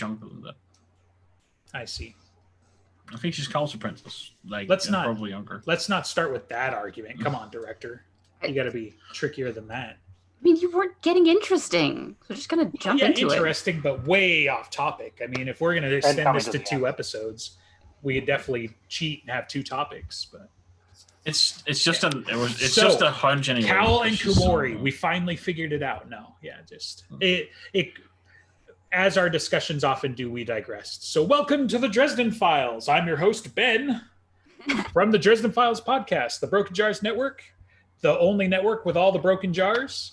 younger than that. I see. I think she's Council Princess. Probably younger. Let's not start with that argument. Come on, director. You got to be trickier than that. I mean, you weren't getting interesting. So just gonna jump into it. Interesting, but way off topic. I mean, if we're gonna extend this to 2 episodes, we could definitely cheat and have 2 topics. But it's just a hunch anyway. Cal and Komori, we finally figured it out. No, yeah, just it. As our discussions often do, we digressed. So welcome to the Dresden Files. I'm your host, Ben, from the Dresden Files podcast, the Broken Jars Network, the only network with all the broken jars,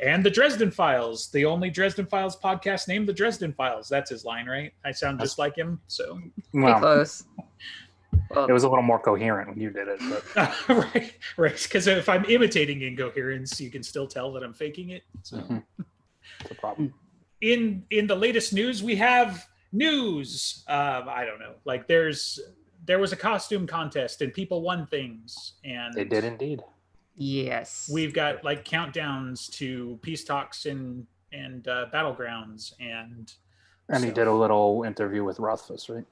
and the Dresden Files, the only Dresden Files podcast named the Dresden Files. That's his line, right? I sound just like him, so. Pretty close. Well, it was a little more coherent when you did it. But. Right. Because if I'm imitating incoherence, you can still tell that I'm faking it. So. It's a problem. In the latest news, we have news. I don't know. Like there was a costume contest and people won things, and they did indeed. Yes. We've got like countdowns to peace talks and battlegrounds and he did a little interview with Rothfuss, right?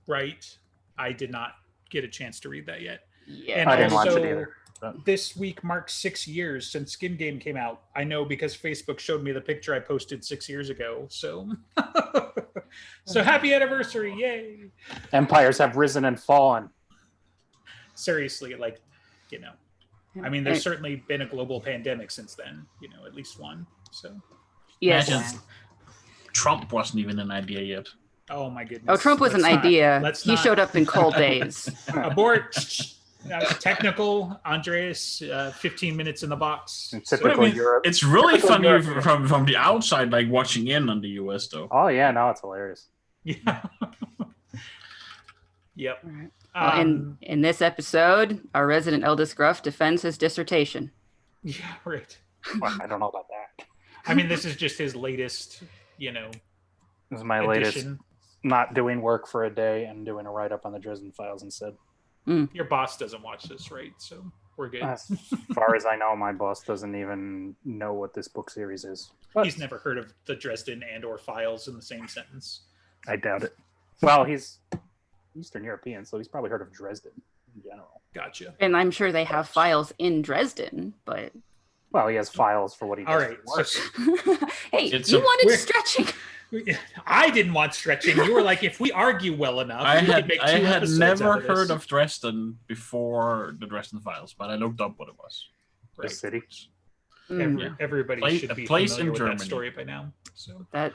Right. I did not get a chance to read that yet. Yeah. And I didn't watch it either. This week marks 6 years since Skin Game came out. I know because Facebook showed me the picture I posted 6 years ago. So, so happy anniversary! Yay! Empires have risen and fallen. Seriously, I mean, there's certainly been a global pandemic since then. At least one. So, yes. Imagine Trump wasn't even an idea yet. Oh my goodness! Oh, Trump was an idea. He showed up in cold days. Abort. Technical, Andreas, 15 minutes in the box. Typical Europe. It's really funny from the outside, like watching in on the US, though. Oh yeah, no, it's hilarious. Yeah. Yep. Well, in this episode, our resident eldest Gruff defends his dissertation. Yeah, right. Well, I don't know about that. I mean, this is just his latest, This is my latest. Not doing work for a day and doing a write-up on the Dresden Files instead. Your boss doesn't watch this, right? So we're good. As far as I know, my boss doesn't even know what this book series is. But he's never heard of the Dresden and/or Files in the same sentence. I doubt it. Well, he's Eastern European, so he's probably heard of Dresden in general. Gotcha. And I'm sure they have files in Dresden, but... Well, he has files for what he does. All right. Hey, you wanted stretching. I didn't want stretching. You were like, if we argue well enough, I had never heard of Dresden before the Dresden Files, but I looked up what it was. The city. Everybody should be familiar with that story by now. So that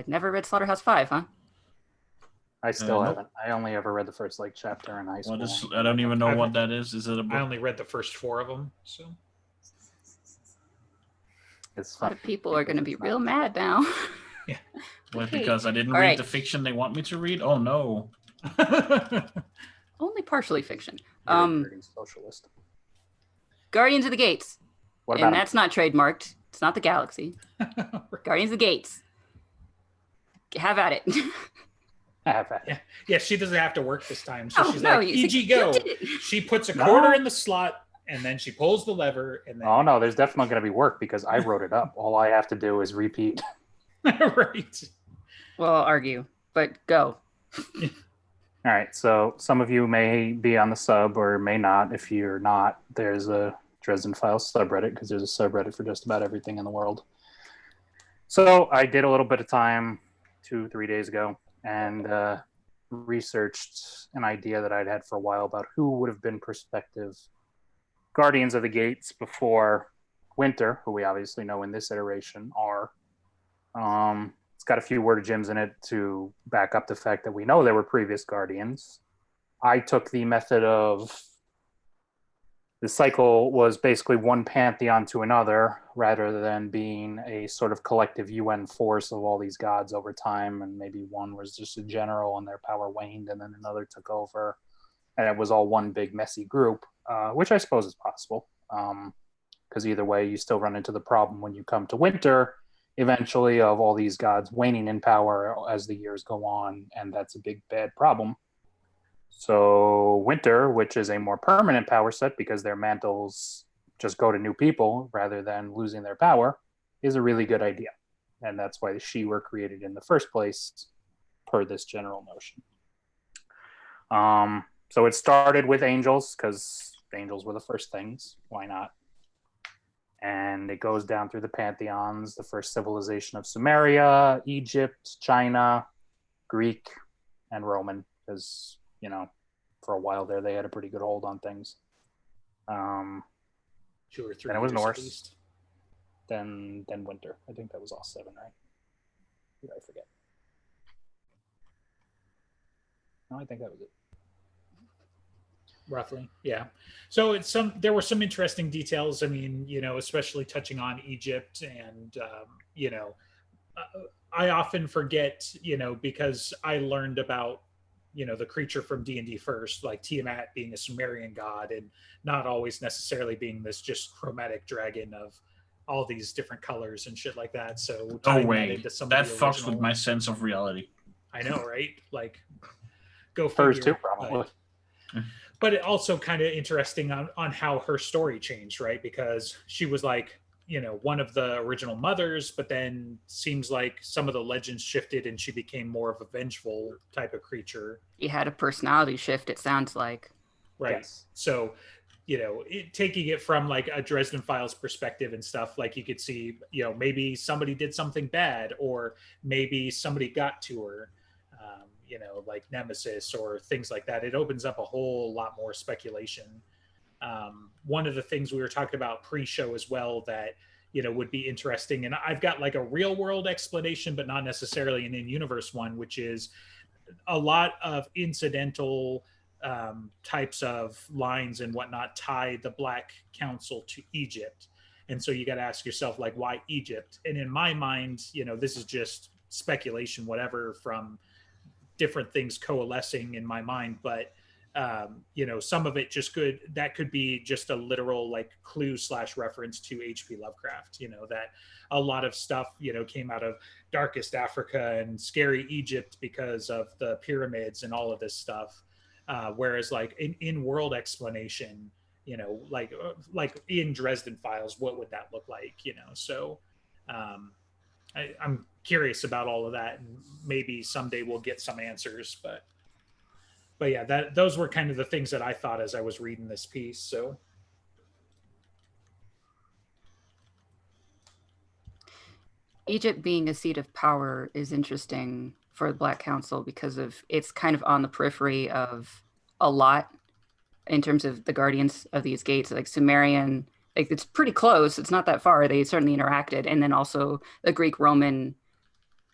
never read Slaughterhouse 5, huh? I still haven't. I only ever read the first chapter in high school. I don't even know what that is. Is it a book? I only read the first 4 of them. So it's fun. A lot of people are going to be real mad now. Yeah. What, because I didn't read the fiction they want me to read? Oh no. Only partially fiction. Socialist. Guardians of the Gates. What about that's not trademarked. It's not the Galaxy. Guardians of the Gates. Have at it. Have at it. Yeah, she doesn't have to work this time. So she's like, EG go. She puts a quarter in the slot and then she pulls the lever and then oh no, there's definitely gonna be work because I wrote it up. All I have to do is repeat. Right. Well, I'll argue, but go. All right. So some of you may be on the sub or may not. If you're not, there's a Dresden Files subreddit because there's a subreddit for just about everything in the world. So I did a little bit of time 2-3 days ago and researched an idea that I'd had for a while about who would have been prospective Guardians of the Gates before Winter, who we obviously know in this iteration are. It's got a few word gems in it to back up the fact that we know there were previous Guardians. I took the method of the cycle was basically one pantheon to another rather than being a sort of collective UN force of all these gods over time, and maybe one was just a general and their power waned and then another took over and it was all one big messy group, which I suppose is possible, because either way you still run into the problem when you come to Winter eventually of all these gods waning in power as the years go on, and that's a big bad problem. So Winter, which is a more permanent power set because their mantles just go to new people rather than losing their power, is a really good idea. and that's why the she were created in the first place, per this general notion. So it started with angels because angels were the first things. Why not? And it goes down through the pantheons, the first civilization of Sumeria, Egypt, China, Greek, and Roman, because, for a while there, they had a pretty good hold on things. 2 or 3 then it was years Norse. at least. Then winter. I think that was all 7, right? Did I forget? No, I think that was it. Roughly, yeah. So there were some interesting details. I mean, especially touching on Egypt, and I often forget, because I learned about the creature from D&D first, like Tiamat being a Sumerian god, and not always necessarily being this just chromatic dragon of all these different colors and shit like that. So no way, that fucks original... with my sense of reality. I know, right? Like, go hers figure. too, probably. But it also kind of interesting on how her story changed, right? Because she was like, one of the original mothers, but then seems like some of the legends shifted and she became more of a vengeful type of creature. He had a personality shift, it sounds like. Right. Yes. So, taking it from like a Dresden Files perspective and stuff, like you could see, maybe somebody did something bad, or maybe somebody got to her. Like Nemesis or things like that. It opens up a whole lot more speculation. One of the things we were talking about pre-show as well that, would be interesting, and I've got like a real world explanation, but not necessarily an in-universe one, which is a lot of incidental types of lines and whatnot tie the Black Council to Egypt. And so you got to ask yourself, like, why Egypt? And in my mind, this is just speculation, whatever, from different things coalescing in my mind, but some of it could be just a literal like clue / reference to H.P. Lovecraft, that a lot of stuff came out of darkest Africa and scary Egypt because of the pyramids and all of this stuff, whereas like in world explanation, like in Dresden Files, what would that look like? So I'm curious about all of that, and maybe someday we'll get some answers. But yeah, those were kind of the things that I thought as I was reading this piece. So Egypt being a seat of power is interesting for the Black Council because it's kind of on the periphery of a lot in terms of the guardians of these gates, like Sumerian. Like, it's pretty close. It's not that far. They certainly interacted. And then also the Greek Roman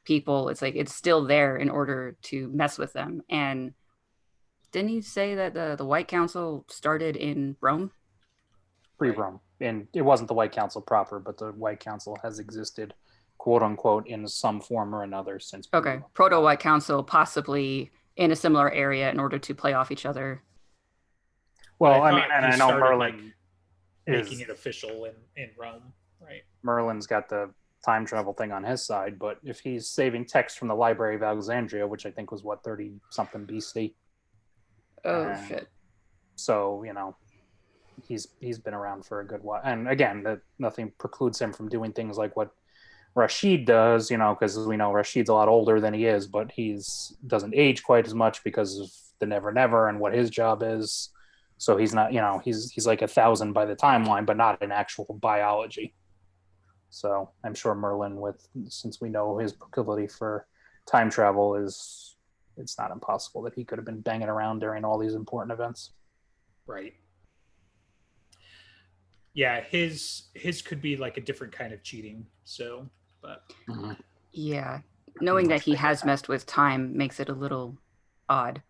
people, it's like it's still there in order to mess with them. And didn't you say that the White Council started in Rome? Pre-Rome. And it wasn't the White Council proper, but the White Council has existed, quote unquote, in some form or another since Okay. Proto-White Council, possibly in a similar area in order to play off each other. Well, I know Merlin making it official in Rome, right? Merlin's got the time travel thing on his side, but if he's saving text from the Library of Alexandria, which I think was 30 something BC. Shit. So, he's been around for a good while. And again, nothing precludes him from doing things like what Rashid does, because we know Rashid's a lot older than he is, but doesn't age quite as much because of the Never Never and what his job is. So he's not, he's like 1,000 by the timeline, but not in actual biology. So I'm sure Merlin, since we know his proclivity for time travel, it's not impossible that he could have been banging around during all these important events. Right. Yeah, his could be like a different kind of cheating. So, but yeah, knowing that he has messed with time makes it a little odd.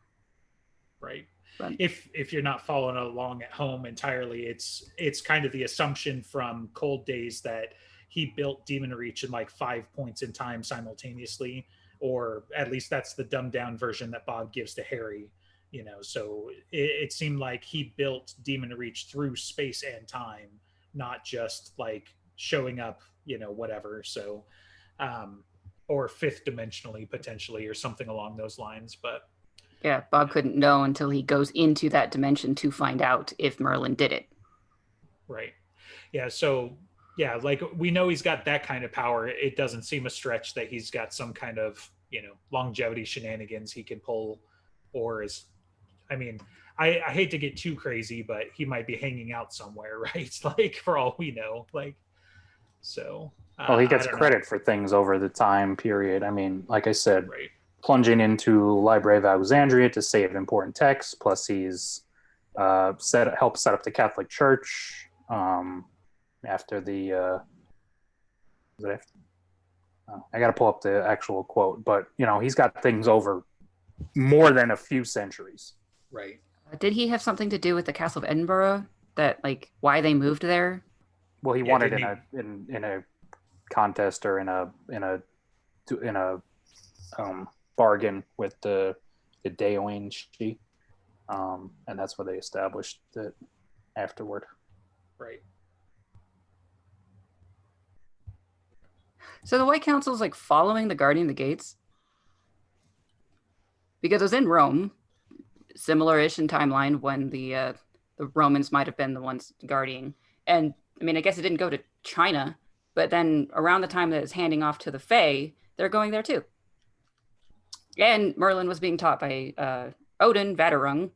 Right. But if you're not following along at home entirely, it's kind of the assumption from Cold Days that he built Demon Reach in like 5 points in time simultaneously, or at least that's the dumbed down version that Bob gives to Harry. So it seemed like he built Demon Reach through space and time, not just like showing up, whatever. So, or fifth dimensionally potentially, or something along those lines. But yeah, Bob couldn't know until he goes into that dimension to find out if Merlin did it. Right. Yeah. So Yeah, like we know he's got that kind of power. It doesn't seem a stretch that he's got some kind of, longevity shenanigans he can pull, or is, I mean, I hate to get too crazy, but he might be hanging out somewhere, right? Like for all we know, like, so. Well, he gets credit for things over the time period. I mean, like I said, right. Plunging into Library of Alexandria to save important texts, plus he's helped set up the Catholic Church after the I got to pull up the actual quote, but he's got things over more than a few centuries. Right. Did he have something to do with the Castle of Edinburgh? That like why they moved there? Well, he won it in a contest or in a bargain with the Daoinchi, and that's where they established it afterward. Right. So the White Council's like following the Guardian of the Gates because it was in Rome, similar-ish in timeline when the Romans might have been the ones guarding. And I mean, I guess it didn't go to China, but then around the time that it's handing off to the Fae, they're going there too. And Merlin was being taught by Odin Vadarung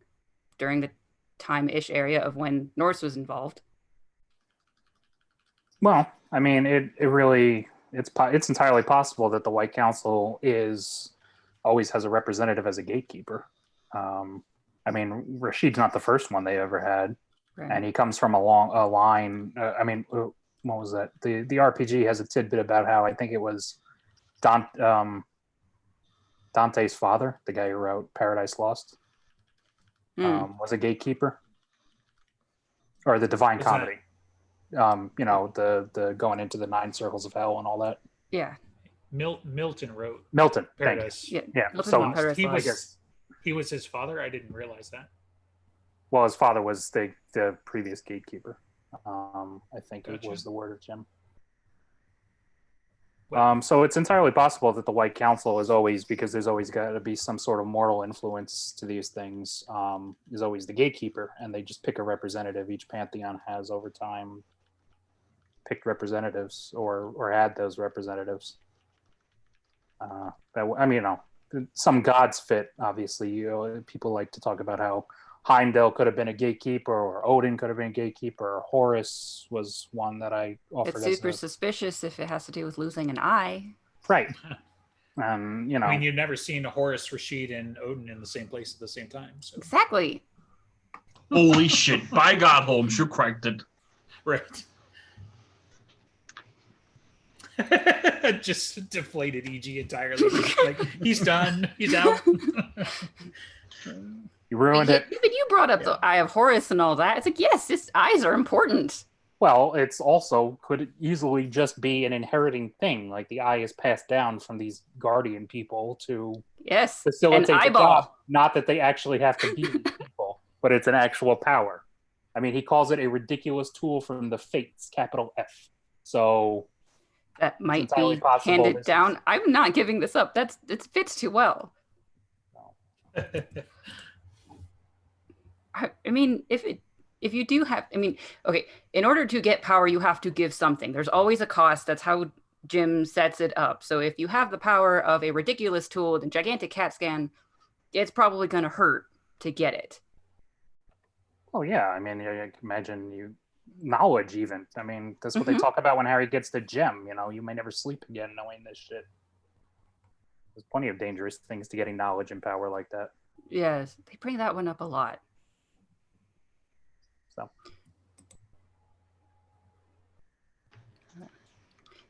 during the time-ish area of when Norse was involved. Well, I mean, it's entirely possible that the White Council always has a representative as a gatekeeper. I mean, Rashid's not the first one they ever had, right. And he comes from a line. I mean, what was that? The RPG has a tidbit about how I think it was Dante's father, the guy who wrote Paradise Lost, was a gatekeeper, or the Divine Comedy. The going into the 9 circles of hell and all that. Yeah. Milton wrote Paradise. Yeah. So he was his father. I didn't realize that. Well, his father was the previous gatekeeper. I think Gotcha. It was the word of Jim. So it's entirely possible that the White Council is always, because there's always got to be some sort of moral influence to these things, is always the gatekeeper, and they just pick a representative. Each pantheon has over time picked representatives or had those representatives. Some gods fit, obviously. People like to talk about how Heimdall could have been a gatekeeper, or Odin could have been a gatekeeper, or Horus was one that I offered. It's super suspicious if it has to do with losing an eye. Right. I mean, you've never seen Horus, Rashid, and Odin in the same place at the same time. So. Exactly. Holy shit. By God, Holmes, you cracked it. Right. Just deflated EG entirely. Like, he's done. He's out. You ruined it. But you brought up the Eye of Horus and all that. It's like, yes, his eyes are important. Well, it's also could easily just be an inheriting thing. Like the eye is passed down from these guardian people to facilitate the job. Not that they actually have to be these people, but it's an actual power. I mean, he calls it a ridiculous tool from the Fates, capital F. So that might be handed down. I'm not giving this up. It fits too well. No. I mean, if you do have, okay, in order to get power, you have to give something. There's always a cost. That's how Jim sets it up. So if you have the power of a ridiculous tool with a gigantic CAT scan, it's probably going to hurt to get it. Oh, yeah. I mean, I imagine knowledge even. I mean, that's what they talk about when Harry gets the gem. You may never sleep again knowing this shit. There's plenty of dangerous things to getting knowledge and power like that. Yes, they bring that one up a lot.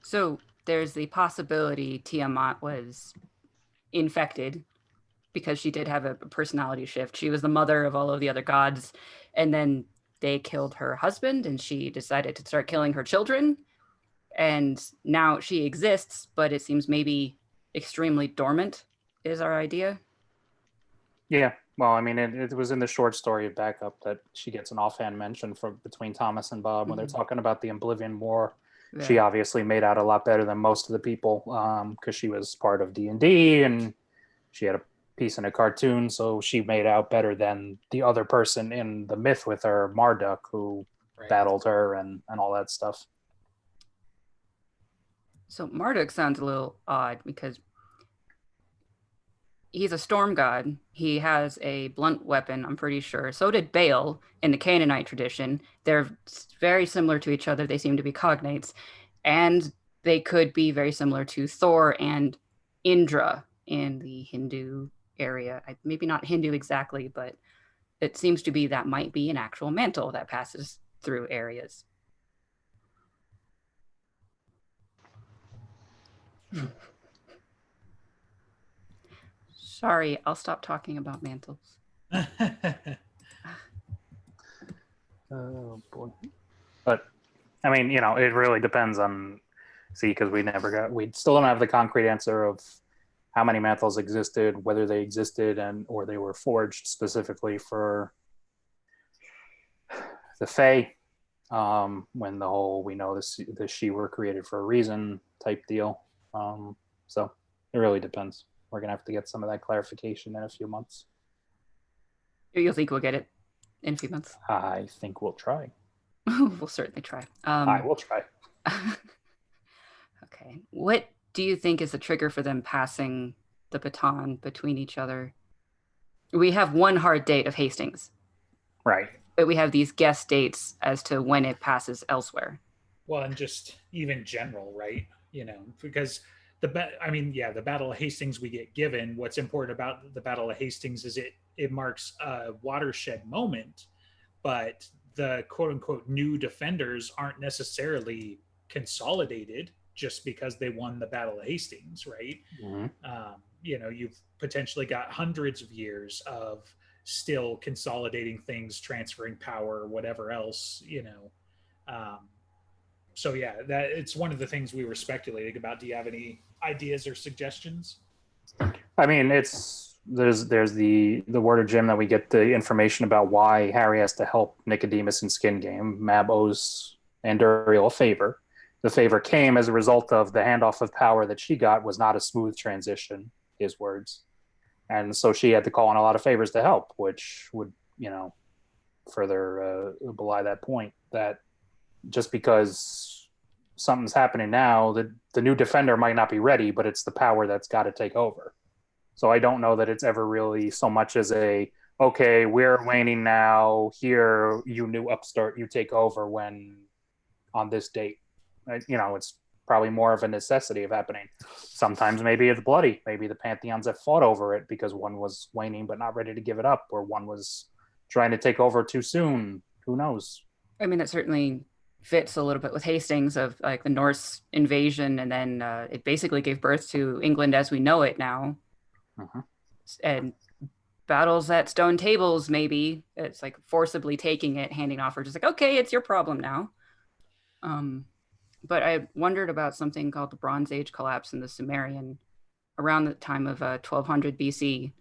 So there's the possibility Tiamat was infected because she did have a personality shift. She was the mother of all of the other gods, and then they killed her husband, and she decided to start killing her children. And now she exists, but it seems maybe extremely dormant is our idea. Yeah. Well, I mean, it was in the short story of Backup that she gets an offhand mention between Thomas and Bob when they're talking about the Oblivion War. Yeah. She obviously made out a lot better than most of the people because she was part of D&D and she had a piece in a cartoon, so she made out better than the other person in the myth with her, Marduk, who battled her and all that stuff. So Marduk sounds a little odd because he's a storm god. He has a blunt weapon, I'm pretty sure. So did Baal in the Canaanite tradition. They're very similar to each other. They seem to be cognates. And they could be very similar to Thor and Indra in the Hindu area. Maybe not Hindu exactly, but it seems to be that might be an actual mantle that passes through areas. Sorry, I'll stop talking about mantles. Oh boy. But I mean, you know, it really depends on because we still don't have the concrete answer of how many mantles existed, whether they existed or they were forged specifically for the Fae. When the whole we know the she were created for a reason type deal. So it really depends. We're gonna have to get some of that clarification in a few months. You think we'll get it in a few months? I think we'll try. We'll certainly try. I will try. Okay. What do you think is the trigger for them passing the baton between each other? We have one hard date of Hastings. Right. But we have these guess dates as to when it passes elsewhere. Well, and just even general, right? You know, because the Battle of Hastings we get given. What's important about the Battle of Hastings is it marks a watershed moment, but the quote unquote new defenders aren't necessarily consolidated just because they won the Battle of Hastings, right? Mm-hmm. You know, you've potentially got hundreds of years of still consolidating things, transferring power, whatever else, you know. So yeah, that it's one of the things we were speculating about. Do you have any ideas or suggestions? I mean, there's the word of Jim that we get the information about why Harry has to help Nicodemus in Skin Game. Mab owes Anduriel a favor. The favor came as a result of the handoff of power that she got was not a smooth transition, his words. And so she had to call in a lot of favors to help, which would, you know, further belie that point that just because something's happening now, the new defender might not be ready, but it's the power that's got to take over. So I don't know that it's ever really so much as okay, we're waning now. Here, you new upstart, you take over when on this date. You know, it's probably more of a necessity of happening. Sometimes maybe it's bloody. Maybe the Pantheons have fought over it because one was waning but not ready to give it up, or one was trying to take over too soon. Who knows? I mean, that certainly fits a little bit with Hastings of like the Norse invasion, and then it basically gave birth to England as we know it now. Uh-huh. And battles at stone tables, maybe it's like forcibly taking it, handing off, or just like, okay, it's your problem now. But I wondered about something called the Bronze Age collapse in the Sumerian around the time of 1200 BC,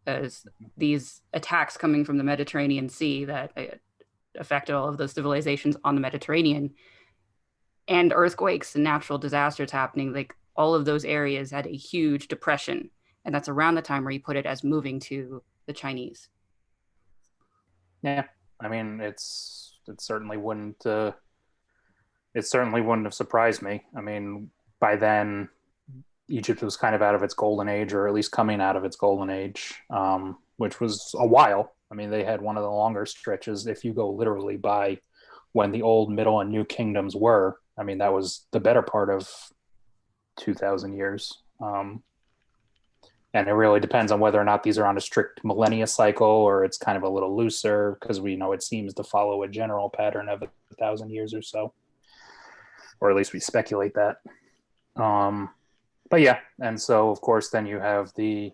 as these attacks coming from the Mediterranean Sea that affected all of those civilizations on the Mediterranean, and earthquakes and natural disasters happening. Like all of those areas had a huge depression, and that's around the time where you put it as moving to the Chinese. Yeah, I mean, it certainly wouldn't. It certainly wouldn't have surprised me. I mean, by then, Egypt was kind of out of its golden age, or at least coming out of its golden age, which was a while. I mean, they had one of the longer stretches. If you go literally by when the old, middle, and new kingdoms were, I mean, that was the better part of 2,000 years. And it really depends on whether or not these are on a strict millennia cycle or it's kind of a little looser, because we know it seems to follow a general pattern of 1,000 years or so. Or at least we speculate that. But yeah, and so of course then you have the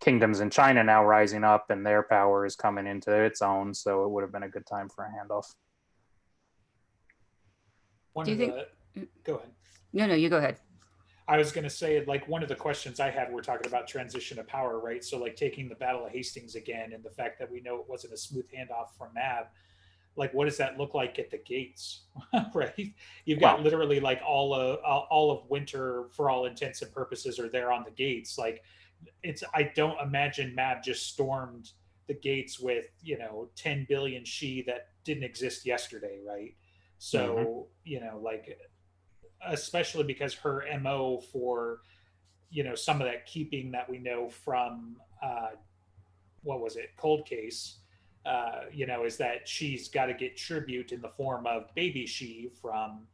kingdoms in China now rising up, and their power is coming into its own, so it would have been a good time for a handoff. Go ahead. No, you go ahead. I was going to say, like, one of the questions I had, we're talking about transition of power, right? So like taking the Battle of Hastings again, and the fact that we know it wasn't a smooth handoff from Mab, like, what does that look like at the gates? Right? You've got literally like all of winter, for all intents and purposes, are there on the gates. Like, I don't imagine Mab just stormed the gates with, 10 billion she that didn't exist yesterday, right? So, especially because her MO for, some of that keeping that we know from, what was it, Cold Case, is that she's got to get tribute in the form of baby she from,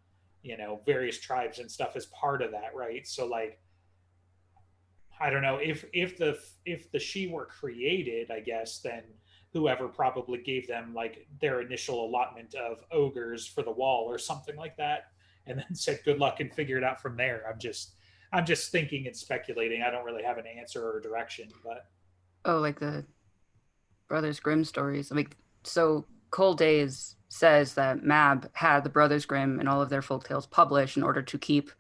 various tribes and stuff as part of that, right? So like, I don't know if the she were created, I guess, then whoever probably gave them like their initial allotment of ogres for the wall or something like that, and then said good luck and figure it out from there. I'm just thinking and speculating. I don't really have an answer or direction, but like the Brothers Grimm stories. Like, so Cold Days says that Mab had the Brothers Grimm and all of their folktales published in order to keep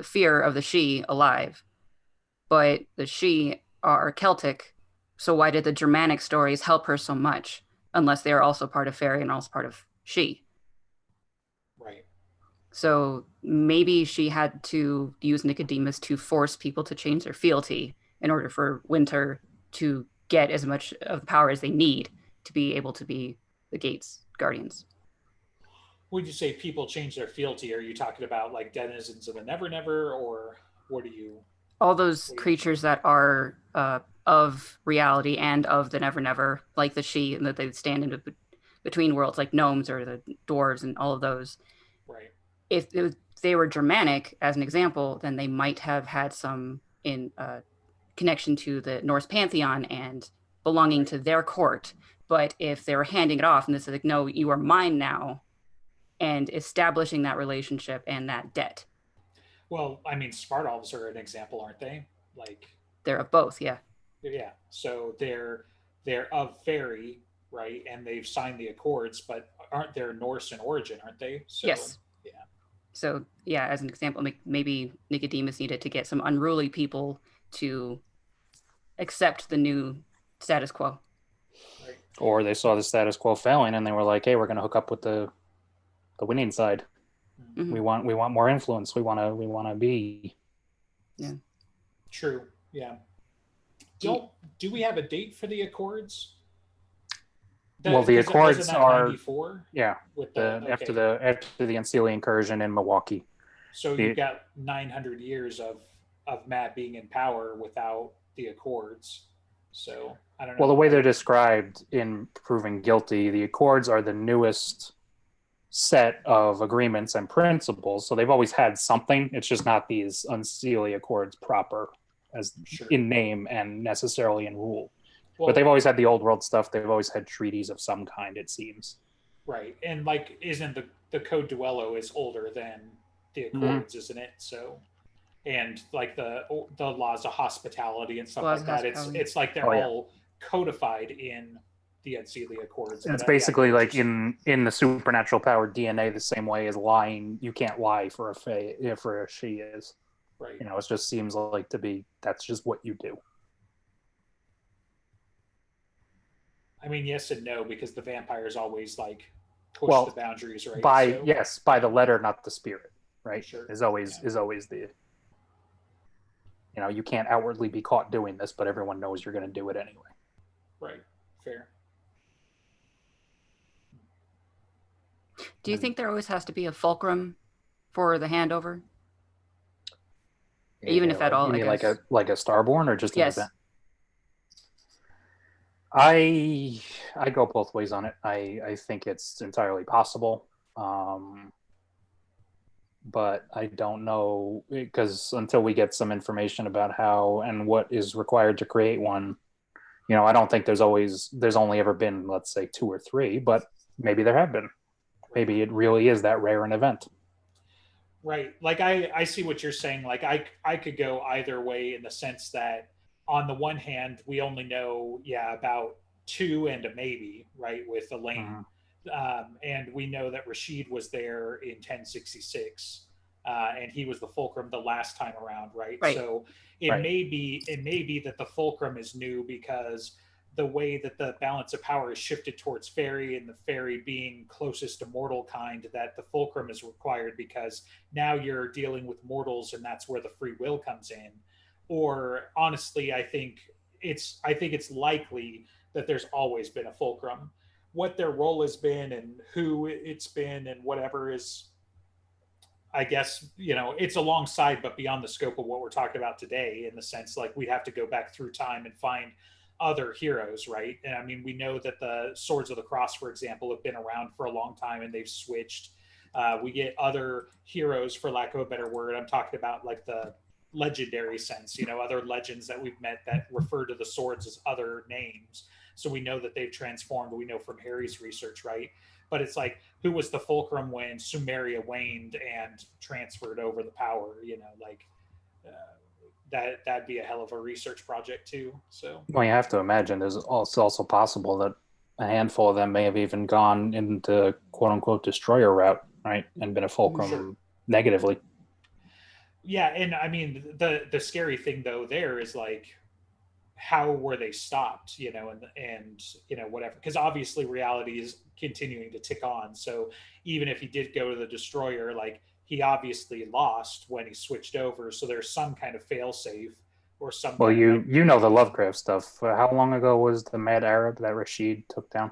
fear of the She alive. But the She are Celtic, so why did the Germanic stories help her so much? Unless they are also part of fairy and also part of She. Right. So maybe she had to use Nicodemus to force people to change their fealty in order for Winter to get as much of the power as they need to be able to be the Gate's guardians. When you say people change their fealty, are you talking about like denizens of the Never Never, or what do you... All those creatures that are of reality and of the Never Never, like the She, and that they stand in between worlds, like gnomes or the dwarves and all of those. Right. If they were Germanic, as an example, then they might have had some in connection to the Norse pantheon and belonging to their court. But if they were handing it off and this is like, no, you are mine now, and establishing that relationship and that debt. Well, I mean, Spartolves are an example, aren't they? Like, they're of both, yeah. Yeah. So they're of fairy, right? And they've signed the accords, but aren't they Norse in origin, aren't they? So, yes. Yeah. So yeah, as an example, maybe Nicodemus needed to get some unruly people to accept the new status quo. Right. Or they saw the status quo failing and they were like, hey, we're going to hook up with the winning side. Mm-hmm. We want more influence. We want to be. Yeah. True. Yeah. Do we have a date for the Accords? The Accords are 94. Yeah. After the Ancili incursion in Milwaukee. So you've got 900 years of Matt being in power without the Accords. So I don't know. Well, the way they're described in Proving Guilty, the Accords are the newest set of agreements and principles. So they've always had something. It's just not these Ancili Accords proper as in name and necessarily in rule. Well, but they've always had the old world stuff. They've always had treaties of some kind, it seems. Right. And like, isn't the Code Duello is older than the Accords, isn't it? So, and like the laws of hospitality and stuff like that. It's like they're all codified in the Ancili Accords. It's basically like in the supernatural power DNA, the same way as lying. You can't lie for a she is. Right. It just seems like that's just what you do. I mean, yes and no, because the vampires always like push the boundaries, right? By the letter, not the spirit, right? Sure. Is always the you can't outwardly be caught doing this, but everyone knows you're going to do it anyway. Right. Fair. Do you think there always has to be a fulcrum for the handover? Yeah, even if at all, you mean like a Starborn or just an yes. event? I go both ways on it. I think it's entirely possible, but I don't know, because until we get some information about how and what is required to create one, I don't think there's only ever been, let's say, 2 or 3, but maybe there have been. Maybe it really is that rare an event. Right. Like I see what you're saying. Like I could go either way in the sense that on the one hand, we only know, about 2 and a maybe, right, with Elaine. And we know that Rashid was there in 1066. And he was the fulcrum the last time around, right? So it may be that the fulcrum is new because the way that the balance of power is shifted towards fairy and the fairy being closest to mortal kind, that the fulcrum is required because now you're dealing with mortals and that's where the free will comes in. Or honestly, I think it's likely that there's always been a fulcrum. What their role has been and who it's been and whatever is, I guess, it's alongside, but beyond the scope of what we're talking about today, in the sense like we'd have to go back through time and find other heroes, right? And I mean, we know that the Swords of the Cross, for example, have been around for a long time and they've switched. We get other heroes, for lack of a better word. I'm talking about like the legendary sense, other legends that we've met that refer to the swords as other names. So we know that they've transformed. We know from Harry's research, right? But it's like, who was the fulcrum when Sumeria waned and transferred over the power? That'd be a hell of a research project too. So, well, you have to imagine it's also possible that a handful of them may have even gone into quote unquote destroyer route, right, and been a fulcrum negatively. Yeah, and I mean the scary thing though there is like, how were they stopped, and whatever, because obviously reality is continuing to tick on. So even if he did go to the destroyer, like he obviously lost when he switched over, so there's some kind of fail safe or something. Well, you know the Lovecraft stuff. How long ago was the Mad Arab that Rashid took down?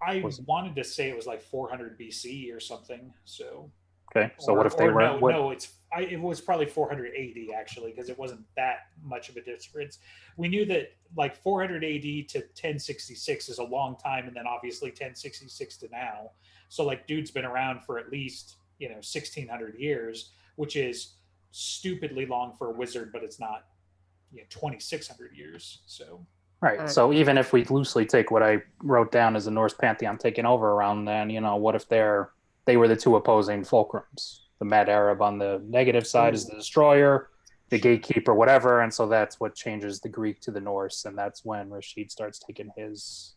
I wanted to say it was like 400 BC or something. So okay, so what if they were? No, it was probably 480 actually, because it wasn't that much of a difference. We knew that like 400 AD to 1066 is a long time, and then obviously 1066 to now. So like, dude's been around for at least 1600 years, which is stupidly long for a wizard, but it's not 2600 years. So right. So even if we loosely take what I wrote down as the Norse pantheon taking over around then, what if they were the two opposing fulcrums? The Mad Arab on the negative side is the destroyer, the gatekeeper, whatever, and so that's what changes the Greek to the Norse, and that's when Rashid starts taking his.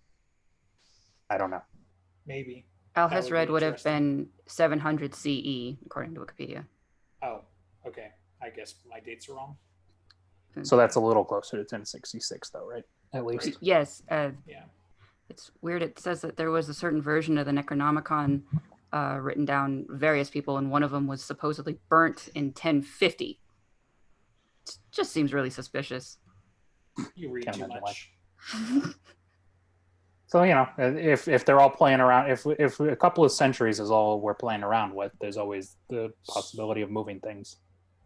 I don't know. Maybe Alhazred would have been 700 CE according to Wikipedia. Oh, okay. I guess my dates are wrong. So that's a little closer to 1066, though, right? At least. Right. Yes. Yeah. It's weird. It says that there was a certain version of the Necronomicon written down various people, and one of them was supposedly burnt in 1050. It just seems really suspicious. You read too much. So if they're all playing around, if a couple of centuries is all we're playing around with, there's always the possibility of moving things.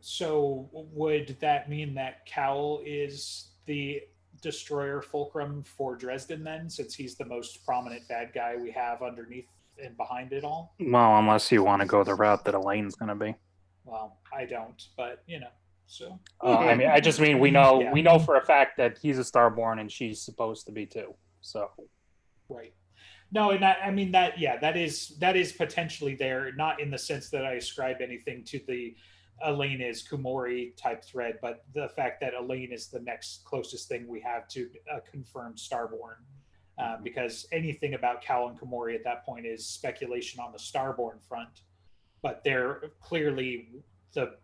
So would that mean that Cowl is the destroyer fulcrum for Dresden then, since he's the most prominent bad guy we have underneath and behind it all? Well, unless you want to go the route that Elaine's going to be. Well, I don't, but so. I mean, I just mean we know for a fact that he's a Starborn and she's supposed to be too. So. Right. No, and I mean that is potentially there, not in the sense that I ascribe anything to the Elaine is Komori type thread, but the fact that Elaine is the next closest thing we have to a confirmed Starborn. Because anything about Cal and Komori at that point is speculation on the Starborn front, but they're clearly the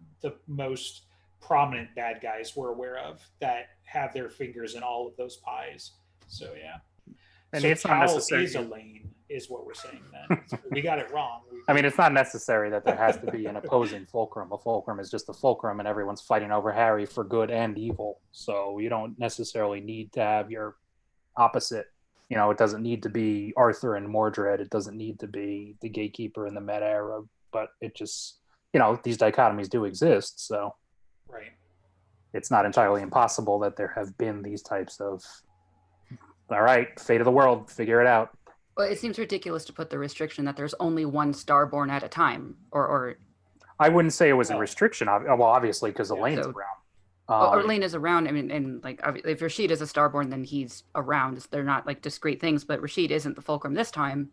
most prominent bad guys we're aware of that have their fingers in all of those pies. So yeah. And so it's Cal not necessary. is Elaine, is what we're saying then. We got it wrong. I mean, it's not necessary that there has to be an opposing fulcrum. A fulcrum is just a fulcrum, and everyone's fighting over Harry for good and evil. So you don't necessarily need to have your opposite. It doesn't need to be Arthur and Mordred. It doesn't need to be the gatekeeper and the Mad Arab. But it just, these dichotomies do exist. So right. It's not entirely impossible that there have been these types of, all right, fate of the world, figure it out. Well, it seems ridiculous to put the restriction that there's only one Starborn at a time, or I wouldn't say it was a restriction. Well, obviously, because Elaine's around. Elaine is around. I mean, and like if Rashid is a Starborn, then he's around. They're not like discrete things, but Rashid isn't the fulcrum this time.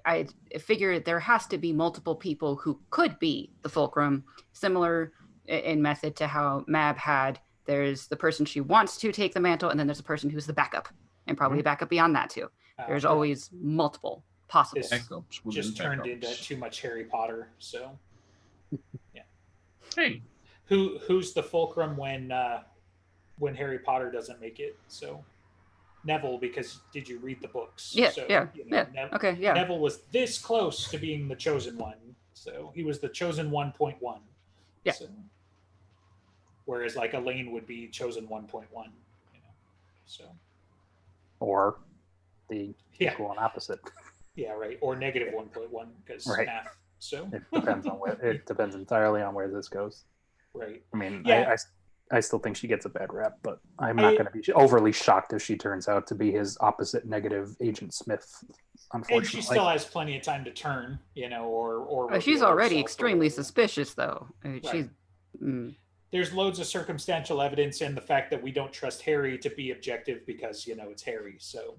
I figure there has to be multiple people who could be the fulcrum, similar in method to how Mab had. There's the person she wants to take the mantle, and then there's a person who's the backup, and probably a backup beyond that too. There's always multiple possible. Just turned into too much Harry Potter. So, yeah. Hey, who's the fulcrum when Harry Potter doesn't make it? So, Neville, because did you read the books? Yeah, so, yeah. Okay, yeah. Neville was this close to being the chosen one, so he was the chosen 1.1. Yeah. So, whereas like Elaine would be chosen 1.1. So. Or the equal and opposite. Yeah, right. Or negative 1.1 because math. So It depends on where. It depends entirely on where this goes. right. I mean, Yeah. I still think she gets a bad rap, but I'm not going to be overly shocked if she turns out to be his opposite negative Agent Smith. Unfortunately, And she still has plenty of time to turn, or she's reveal already herself or extremely whatever. suspicious, though. I mean, Right. she's. There's loads of circumstantial evidence, and the fact that we don't trust Harry to be objective because it's Harry. So,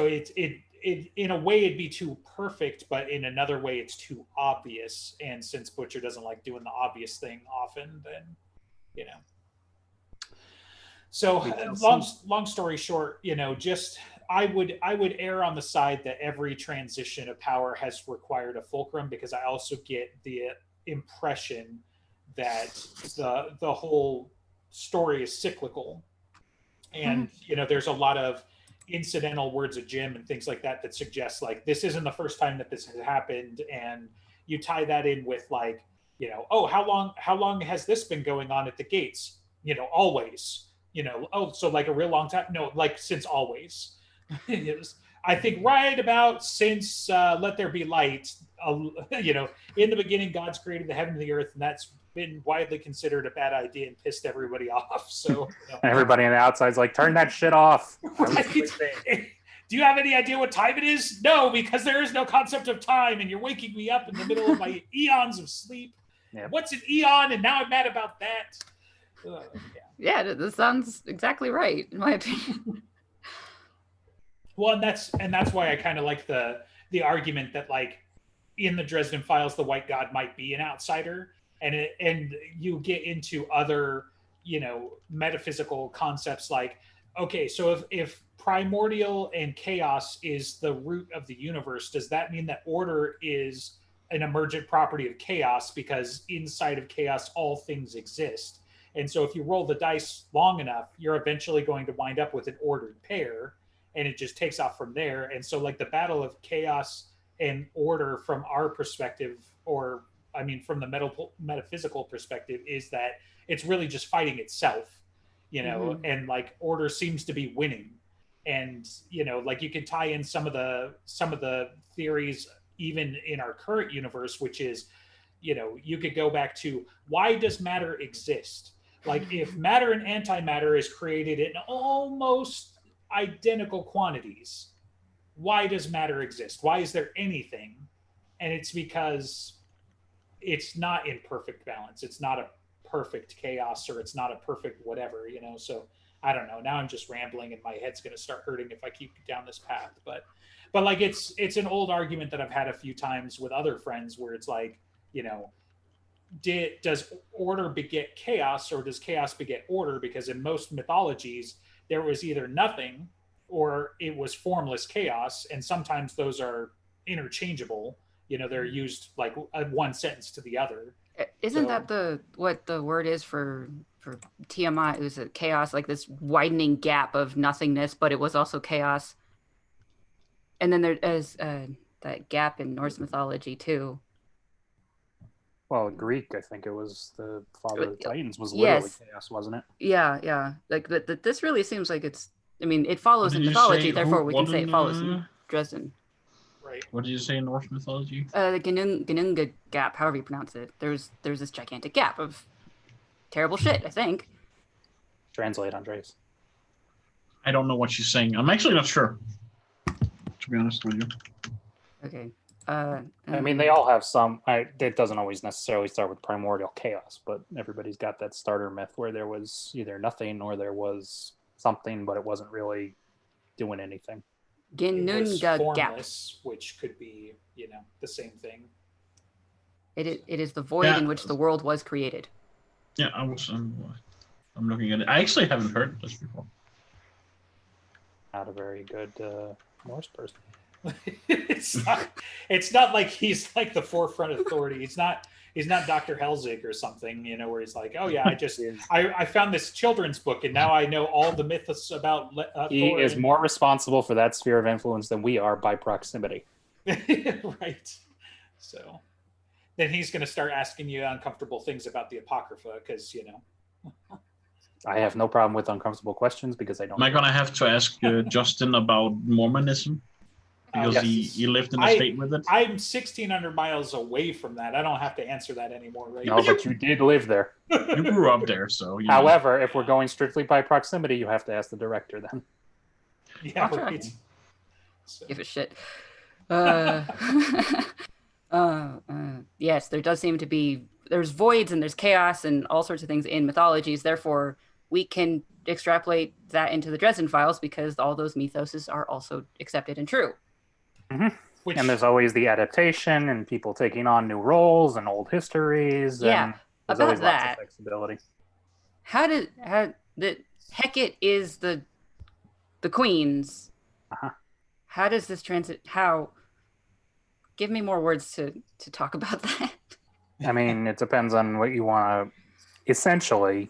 it in a way it'd be too perfect, but in another way it's too obvious. And since Butcher doesn't like doing the obvious thing often, then So long story short, just I would err on the side that every transition of power has required a fulcrum, because I also get the impression that the whole story is cyclical, and there's a lot of incidental words of Jim and things like that suggest like this isn't the first time that this has happened, and you tie that in with like oh, how long has this been going on at the gates? Always. Oh, so like a real long time? No, like since always. I think right about since Let There Be Light, in the beginning, God's created the heaven and the earth, and that's been widely considered a bad idea and pissed everybody off. So everybody on the outside's like, turn that shit off. Right. Do you have any idea what time it is? No, because there is no concept of time, and you're waking me up in the middle of my eons of sleep. Yep. What's an eon? And now I'm mad about that. Yeah, this sounds exactly right, in my opinion. Well, and that's why I kind of like the argument that like in the Dresden Files, the White God might be an outsider, and you get into other metaphysical concepts like, okay, so if primordial and chaos is the root of the universe, does that mean that order is an emergent property of chaos, because inside of chaos all things exist? And so if you roll the dice long enough, you're eventually going to wind up with an ordered pair, and it just takes off from there. And so like the battle of chaos and order from our perspective, or I mean from the metaphysical perspective, is that it's really just fighting itself, and like order seems to be winning. And like you can tie in some of the theories even in our current universe, which is you could go back to, why does matter exist? Like if matter and antimatter is created in almost identical quantities, why does matter exist? Why is there anything? And it's because it's not in perfect balance. It's not a perfect chaos, or it's not a perfect whatever, so I don't know. Now I'm just rambling and my head's going to start hurting if I keep down this path. But like it's an old argument that I've had a few times with other friends where it's like, does order beget chaos, or does chaos beget order? Because in most mythologies, there was either nothing or it was formless chaos. And sometimes those are interchangeable. They're used like one sentence to the other. Isn't that what the word is for Tiamat? It was a chaos, like this widening gap of nothingness, but it was also chaos. And then there's that gap in Norse mythology too. Well, Greek, I think it was the father of the Titans was literally chaos, wasn't it? Yeah. Like this really seems like it's. I mean, it follows in mythology, therefore we can say it follows in Dresden. Right. What did you say in Norse mythology? The Gnunga gap, however you pronounce it. There's this gigantic gap of terrible shit, I think. Translate, Andres. I don't know what she's saying. I'm actually not sure, to be honest with you. Okay. I mean, they all have some. It doesn't always necessarily start with primordial chaos, but everybody's got that starter myth where there was either nothing or there was something, but it wasn't really doing anything. Gnunga gap, which could be, the same thing. It is the void in which the world was created. Yeah, I'm looking at it. I actually haven't heard this before. Not a very good Norse person. It's not like he's like the forefront authority. He's not Dr. Helzig or something, where he's like, oh yeah, I found this children's book and now I know all the myths about he Thor. is more responsible for that sphere of influence than we are by proximity. Right. So then he's going to start asking you uncomfortable things about the Apocrypha because, I have no problem with uncomfortable questions because I don't. Am I going to have to ask Justin about Mormonism? Because Yes. he lived in a state with it. I'm 1,600 miles away from that. I don't have to answer that anymore, right? No, but you did live there. You grew up there, so you know. However, if we're going strictly by proximity, you have to ask the director then. Yeah, Okay. right. So, Give a shit. Yes, there does seem to be there's voids and there's chaos and all sorts of things in mythologies. Therefore, we can extrapolate that into the Dresden Files because all those mythoses are also accepted and true. which, And there's always the adaptation and people taking on new roles and old histories. Yeah, And there's about always lots that. of flexibility. How the Hecate is the queens? Uh-huh. How does this transit? How? Give me more words to talk about that. I mean, it depends on what you want to. Essentially,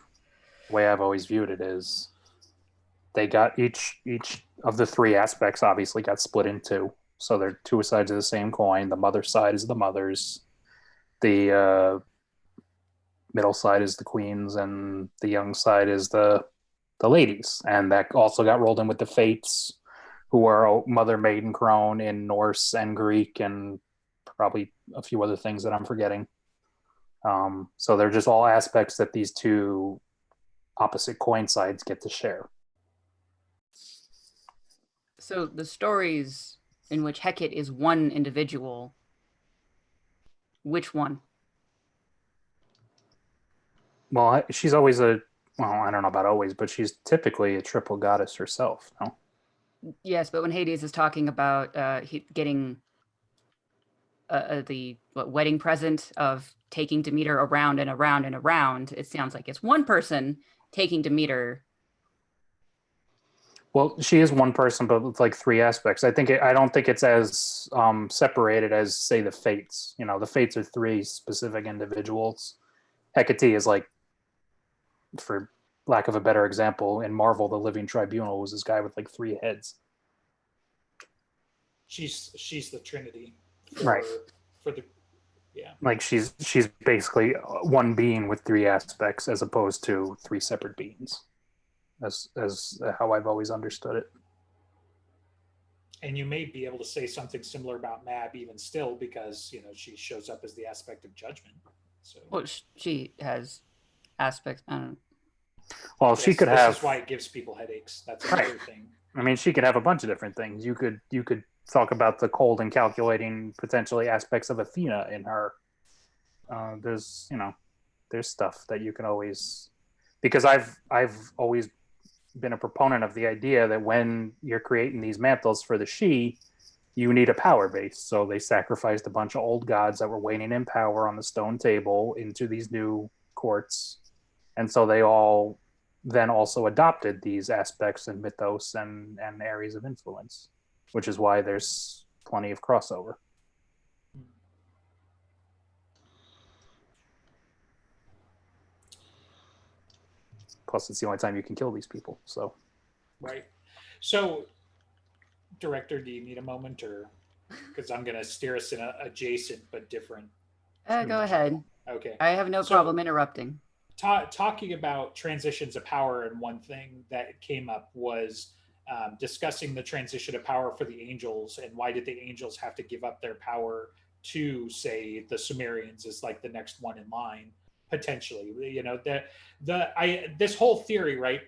the way I've always viewed it is, they got each of the three aspects obviously got split in two, so they're two sides of the same coin. The mother side is the mothers, the middle side is the queens, and the young side is the ladies. And that also got rolled in with the fates, who are mother, maiden, crone in Norse and Greek, and probably a few other things that I'm forgetting. So they're just all aspects that these two opposite coin sides get to share. So the stories in which Hecate is one individual, which one? Well, she's always I don't know about always, but she's typically a triple goddess herself, no? Yes, but when Hades is talking about getting the wedding present of taking Demeter around and around and around, it sounds like it's one person taking Demeter. Well, she is one person, but with like three aspects. I don't think it's as separated as, say, the Fates. You know, the Fates are three specific individuals. Hecate is like, for lack of a better example, in Marvel, the Living Tribunal was this guy with like three heads. she's the Trinity, Right. For the yeah. Like she's basically one being with three aspects, as opposed to three separate beings. As how I've always understood it. And you may be able to say something similar about Mab even still, because she shows up as the aspect of judgment. So Well, she has aspects. I don't know. Well, she could have. This is why it gives people headaches. That's Right. another thing. I mean, she could have a bunch of different things. You could talk about the cold and calculating potentially aspects of Athena in her. There's stuff that you can always, because I've always been a proponent of the idea that when you're creating these mantles for the She, you need a power base. So they sacrificed a bunch of old gods that were waning in power on the stone table into these new courts. And so they all then also adopted these aspects and mythos and areas of influence, which is why there's plenty of crossover. Plus, it's the only time you can kill these people. So, Right. So, director, do you need a moment, or because I'm going to steer us in a adjacent but different? Go ahead. Okay. I have no problem interrupting. Talking about transitions of power, and one thing that came up was discussing the transition of power for the angels, and why did the angels have to give up their power to, say, the Sumerians as like the next one in line, potentially. This whole theory, right,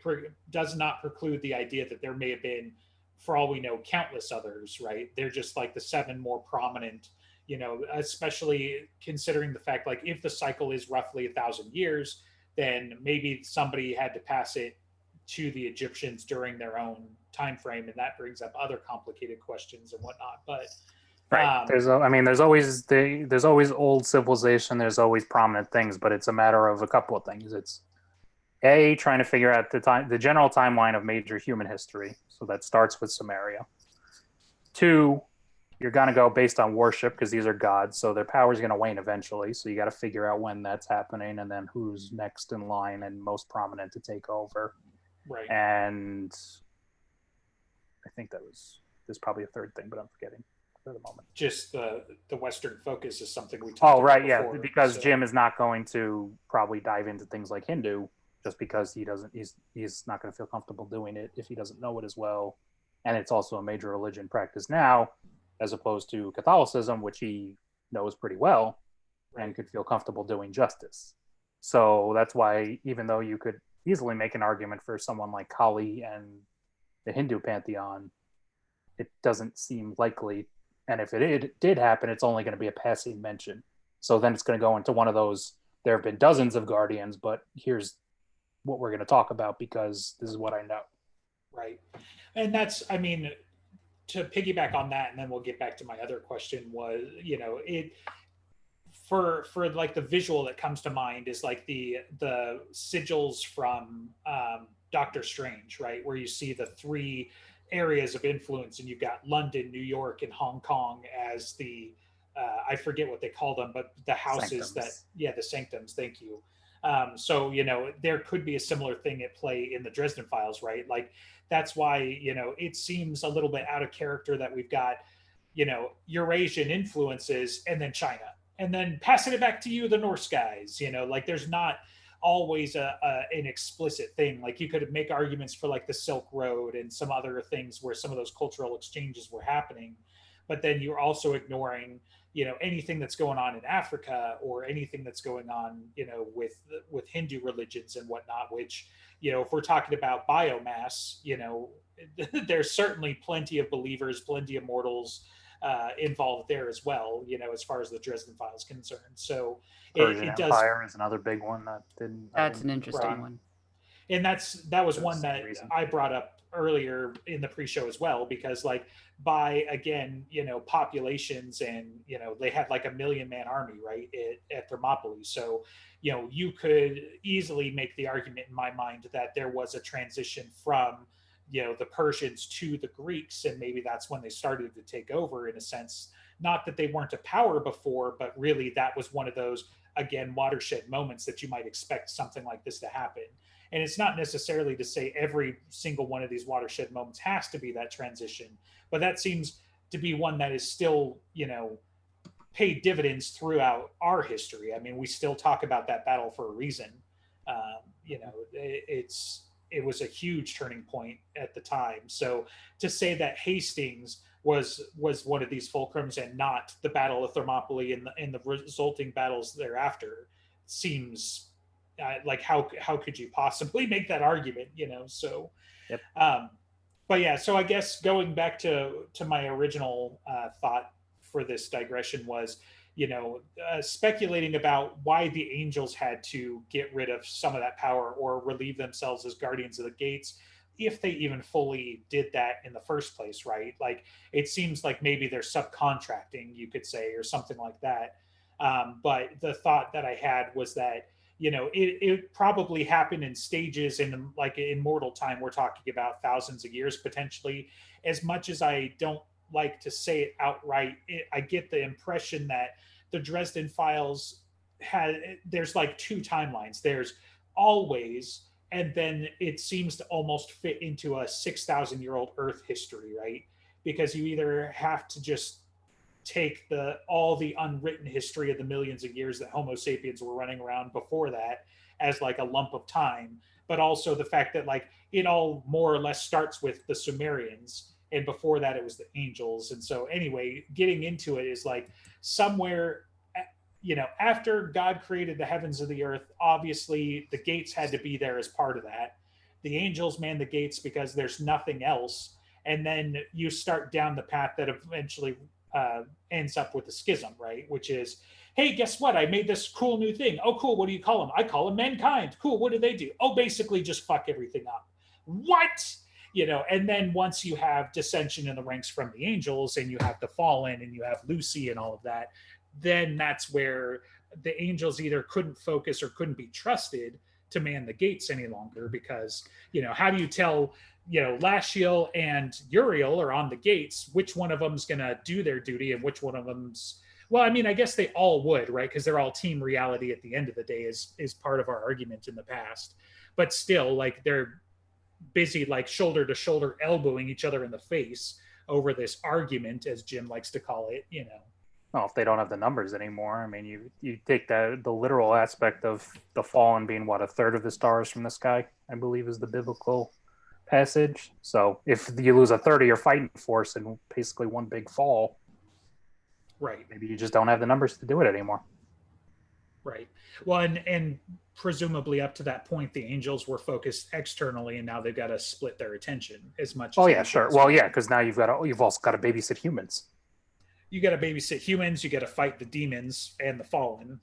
does not preclude the idea that there may have been, for all we know, countless others, right? They're just like the seven more prominent, especially considering the fact, like, if the cycle is roughly 1,000 years, then maybe somebody had to pass it to the Egyptians during their own time frame, and that brings up other complicated questions and whatnot. But right, there's always old civilization. There's always prominent things, but it's a matter of a couple of things. It's trying to figure out the general timeline of major human history. So that starts with Sumeria. 2, you're going to go based on worship, because these are gods, so their power is going to wane eventually. So you got to figure out when that's happening, and then who's next in line and most prominent to take over. Right. And I think there's probably a third thing, but I'm forgetting for the moment. Just the Western focus is something we talked about before, because Jim is not going to probably dive into things like Hindu, just because he's not going to feel comfortable doing it if he doesn't know it as well. And it's also a major religion practice now. as opposed to Catholicism, which he knows pretty well and could feel comfortable doing justice. So that's why, even though you could easily make an argument for someone like Kali and the Hindu pantheon, it doesn't seem likely. And if it did happen, it's only going to be a passing mention. So then it's going to go into one of those, there have been dozens of guardians, but here's what we're going to talk about because this is what I know. Right. And that's, I mean, to piggyback on that, and then we'll get back to my other question was, it, for like the visual that comes to mind is like the sigils from Doctor Strange, right? Where you see the 3 areas of influence, and you've got London, New York, and Hong Kong as the I forget what they call them, but the houses the sanctums. Thank you. So there could be a similar thing at play in the Dresden Files, right? Like that's why it seems a little bit out of character that we've got Eurasian influences and then China, and then passing it back to you, the Norse guys. Like there's not always an explicit thing. Like you could make arguments for like the Silk Road and some other things where some of those cultural exchanges were happening, but then you're also ignoring anything that's going on in Africa or anything that's going on with Hindu religions and whatnot, which if we're talking about biomass, there's certainly plenty of believers, plenty of mortals involved there as well, as far as the Dresden Files concerned. So Persian it does. Empire is another big one that didn't. That's an interesting one. And that was one that I brought up earlier in the pre-show as well, because like by again populations, and they had like 1 million man army right at Thermopylae. So you could easily make the argument in my mind that there was a transition from the Persians to the Greeks, and maybe that's when they started to take over in a sense. Not that they weren't a power before, but really that was one of those again watershed moments that you might expect something like this to happen. And it's not necessarily to say every single one of these watershed moments has to be that transition, but that seems to be one that is still, paid dividends throughout our history. I mean, we still talk about that battle for a reason. It was a huge turning point at the time. So to say that Hastings was one of these fulcrums and not the Battle of Thermopylae and the resulting battles thereafter seems like how could you possibly make that argument, so yep. But yeah, so I guess going back to my original thought for this digression was speculating about why the angels had to get rid of some of that power or relieve themselves as guardians of the gates, if they even fully did that in the first place, right? Like it seems like maybe they're subcontracting, you could say, or something like that. But the thought that I had was that it probably happened in stages, in like in mortal time. We're talking about thousands of years potentially. As much as I don't like to say it outright, I get the impression that the Dresden Files there's like 2 timelines. There's always, and then it seems to almost fit into a 6,000-year-old Earth history, right? Because you either have to just take all the unwritten history of the millions of years that Homo sapiens were running around before that as like a lump of time, but also the fact that like it all more or less starts with the Sumerians, and before that it was the angels. And so anyway, getting into it is like somewhere after God created the heavens and the earth, obviously the gates had to be there as part of that. The angels man the gates because there's nothing else, and then you start down the path that eventually ends up with the schism, right? Which is, hey, guess what? I made this cool new thing. Oh, cool. What do you call them? I call them mankind. Cool. What do they do? Oh, basically just fuck everything up. What? And then once you have dissension in the ranks from the angels, and you have the fallen, and you have Lucy and all of that, then that's where the angels either couldn't focus or couldn't be trusted to man the gates any longer, because, how do you tell, Lashiel and Uriel are on the gates, which one of them's going to do their duty and which one of them's, well, I mean, I guess they all would, right? Because they're all team reality at the end of the day is part of our argument in the past. But still, like, they're busy, like, shoulder to shoulder elbowing each other in the face over this argument, as Jim likes to call it, Well, if they don't have the numbers anymore, I mean, you take the literal aspect of the fallen being, what, 1/3 of the stars from the sky, I believe is the biblical passage. So if you lose 1/3 of your fighting force in basically one big fall, Right. Maybe you just don't have the numbers to do it anymore. Right. Well, and presumably up to that point, the angels were focused externally, and now they've got to split their attention as much. Oh as yeah, sure. Well, yeah, because now you've also got to babysit humans. You got to babysit humans. You got to fight the demons and the fallen,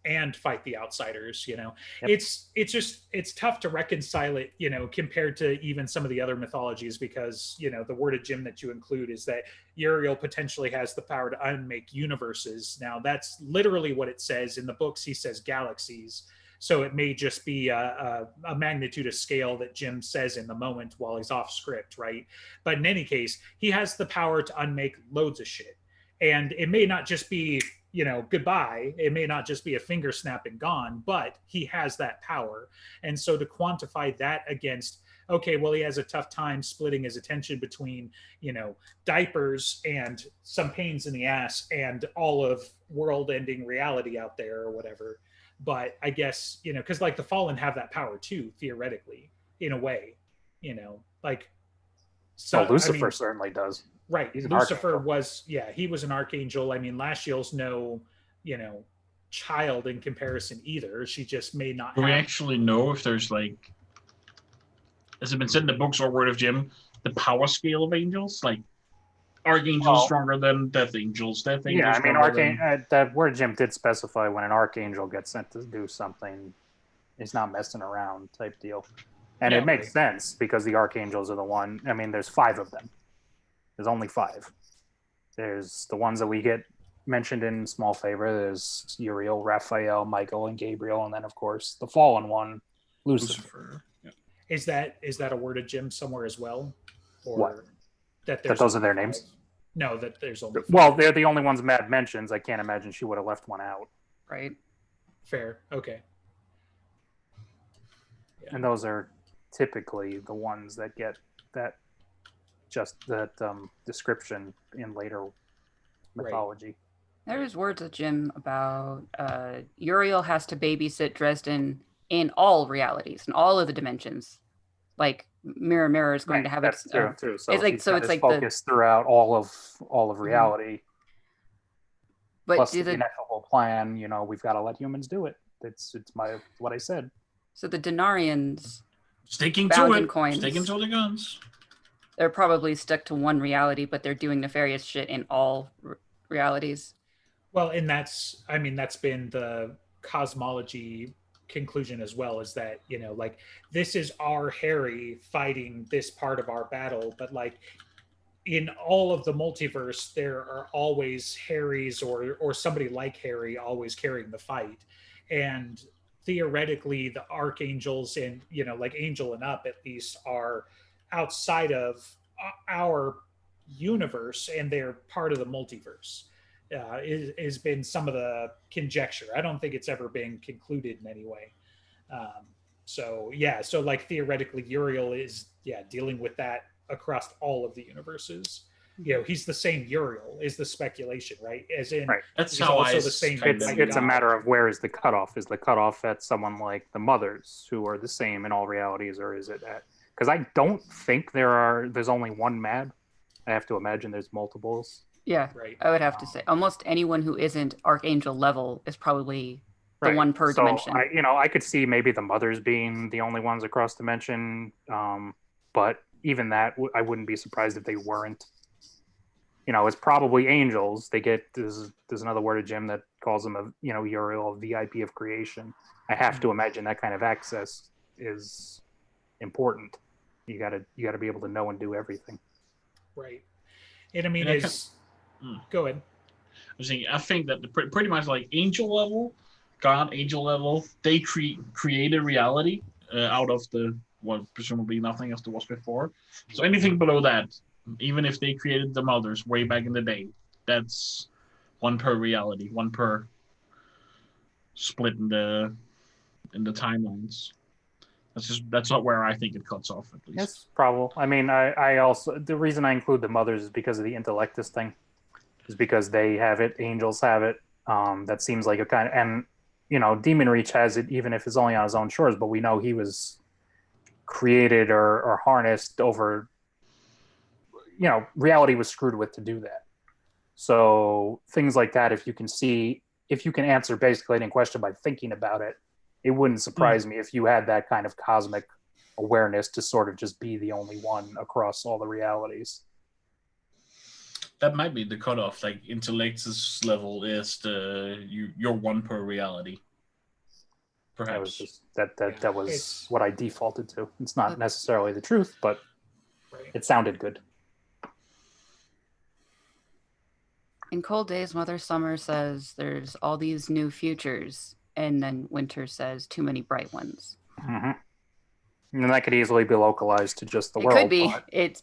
and fight the outsiders. You know, Yep. it's tough to reconcile it. You know, compared to even some of the other mythologies, because you know the word of Jim that you include is that Uriel potentially has the power to unmake universes. Now that's literally what it says in the books. He says galaxies. So it may just be a magnitude of scale that Jim says in the moment while he's off script, right? But in any case, he has the power to unmake loads of shit. And it may not just be, you know, goodbye. It may not just be a finger snap and gone, but he has that power. And so to quantify that against, okay, well, he has a tough time splitting his attention between, you know, diapers and some pains in the ass and all of world-ending reality out there or whatever. But I guess, you know, because like the fallen have that power too, theoretically, in a way, you know, like. So Lucifer certainly does. Right. Lucifer was, he was an archangel. I mean, Lashiel's no, you know, child in comparison either. She just may not. Do we actually know if there's like, has it been said in the books or word of Jim, the power scale of angels? Like, archangels stronger than death angels. Death angels. Yeah, I mean, that word Jim did specify when an archangel gets sent to do something, he's not messing around type deal. And it makes sense because the archangels are the one. I mean, there's 5 of them. There's only 5. There's the ones that we get mentioned in small favor. There's Uriel, Raphael, Michael, and Gabriel, and then of course the fallen one, Lucifer. Yeah. Is that a word of Jim somewhere as well? Or what? That those are their names? No, that there's only 5. Well, they're the only ones Mad mentions. I can't imagine she would have left one out. Right. Fair. Okay. Yeah. And those are typically the ones that get that description in later mythology. Right. There's words of Jim about Uriel has to babysit Dresden in all realities, in all of the dimensions. Like Mirror is going to have that's true too. So it's like focus throughout all of reality. But plus the ineffable plan, you know, we've got to let humans do it. It's what I said. So the Denarians sticking to it, sticking to the guns. They're probably stuck to one reality, but they're doing nefarious shit in all realities. Well, and that's been the cosmology conclusion as well, is that, you know, like, this is our Harry fighting this part of our battle, but like in all of the multiverse there are always Harrys or somebody like Harry always carrying the fight. And theoretically the archangels and, you know, like Angel and up at least are outside of our universe and they're part of the multiverse. Has been some of the conjecture. I don't think it's ever been concluded in any way. So like theoretically Uriel is dealing with that across all of the universes. You know, he's the same Uriel is the speculation, right? As in, right. That's how also the same. It's a matter of where is the cutoff? Is the cutoff at someone like the Mothers who are the same in all realities, or is it at? Because I don't think there's only one Mad. I have to imagine there's multiples. Yeah, right. I would have to say almost anyone who isn't Archangel level is probably the one per dimension. I could see maybe the Mothers being the only ones across dimension, but even that, I wouldn't be surprised if they weren't. You know, it's probably angels. They get there's another word of Jim that calls them Uriel, a VIP of creation. I have to imagine that kind of access is important. You gotta be able to know and do everything. Right. And I mean, go ahead. I think that pretty much like angel level, God angel level, they created reality out of presumably nothing as there was before. So anything below that, even if they created the Mothers way back in the day, that's one per reality, one per split in the timelines. That's not where I think it cuts off, at least. That's probable. I mean, I also, the reason I include the Mothers is because of the Intellectus thing. Is because they have it, angels have it. That seems like a kind of, and Demon Reach has it, even if it's only on his own shores. But we know he was created or harnessed over. Reality was screwed with to do that. So things like that, if you can answer basically any question by thinking about it, it wouldn't surprise me if you had that kind of cosmic awareness to sort of just be the only one across all the realities. That might be the cutoff. Like intellectus level is you're one per reality. Perhaps that was what I defaulted to. It's not necessarily the truth, but it sounded good. In Cold Days, Mother Summer says there's all these new futures, and then Winter says too many bright ones. Mm-hmm. And that could easily be localized to just the world. It could be.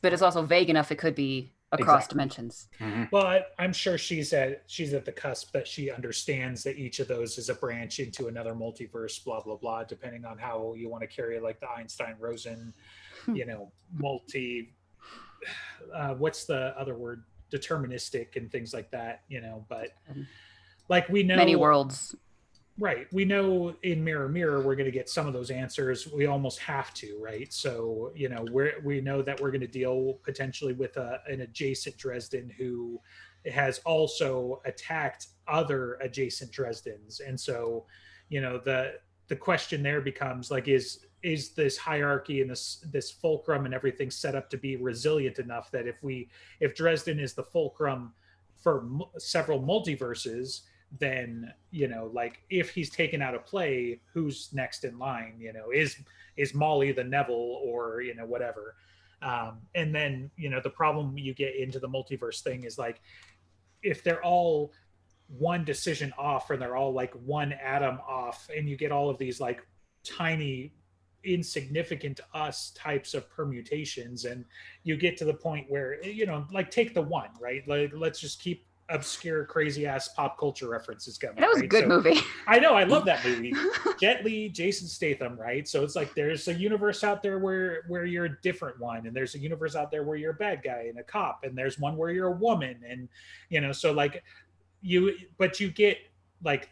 But it's also vague enough. It could be across dimensions. Mm-hmm. Well, I'm sure she's at the cusp that she understands that each of those is a branch into another multiverse, blah blah blah, depending on how you want to carry it, like the Einstein-Rosen, multi. What's the other word? Deterministic and things like that, But like we know, many worlds. Right. We know in Mirror Mirror we're going to get some of those answers. We almost have to, right? So, we know that we're going to deal potentially with an adjacent Dresden who has also attacked other adjacent Dresdens. And so, the question there becomes like, is this hierarchy and this fulcrum and everything set up to be resilient enough that if Dresden is the fulcrum for several multiverses, then like if he's taken out of play, who's next in line? Is Molly the Neville or whatever? And then the problem you get into the multiverse thing is like if they're all one decision off and they're all like one atom off, and you get all of these like tiny insignificant to us types of permutations, and you get to the point where like take the one, right? Like let's just keep obscure crazy ass pop culture references coming. That was right? a good movie. I know, I love that movie. Jet Li, Jason Statham, right? So it's like there's a universe out there where you're a different one, and there's a universe out there where you're a bad guy and a cop, and there's one where you're a woman, and so like you get like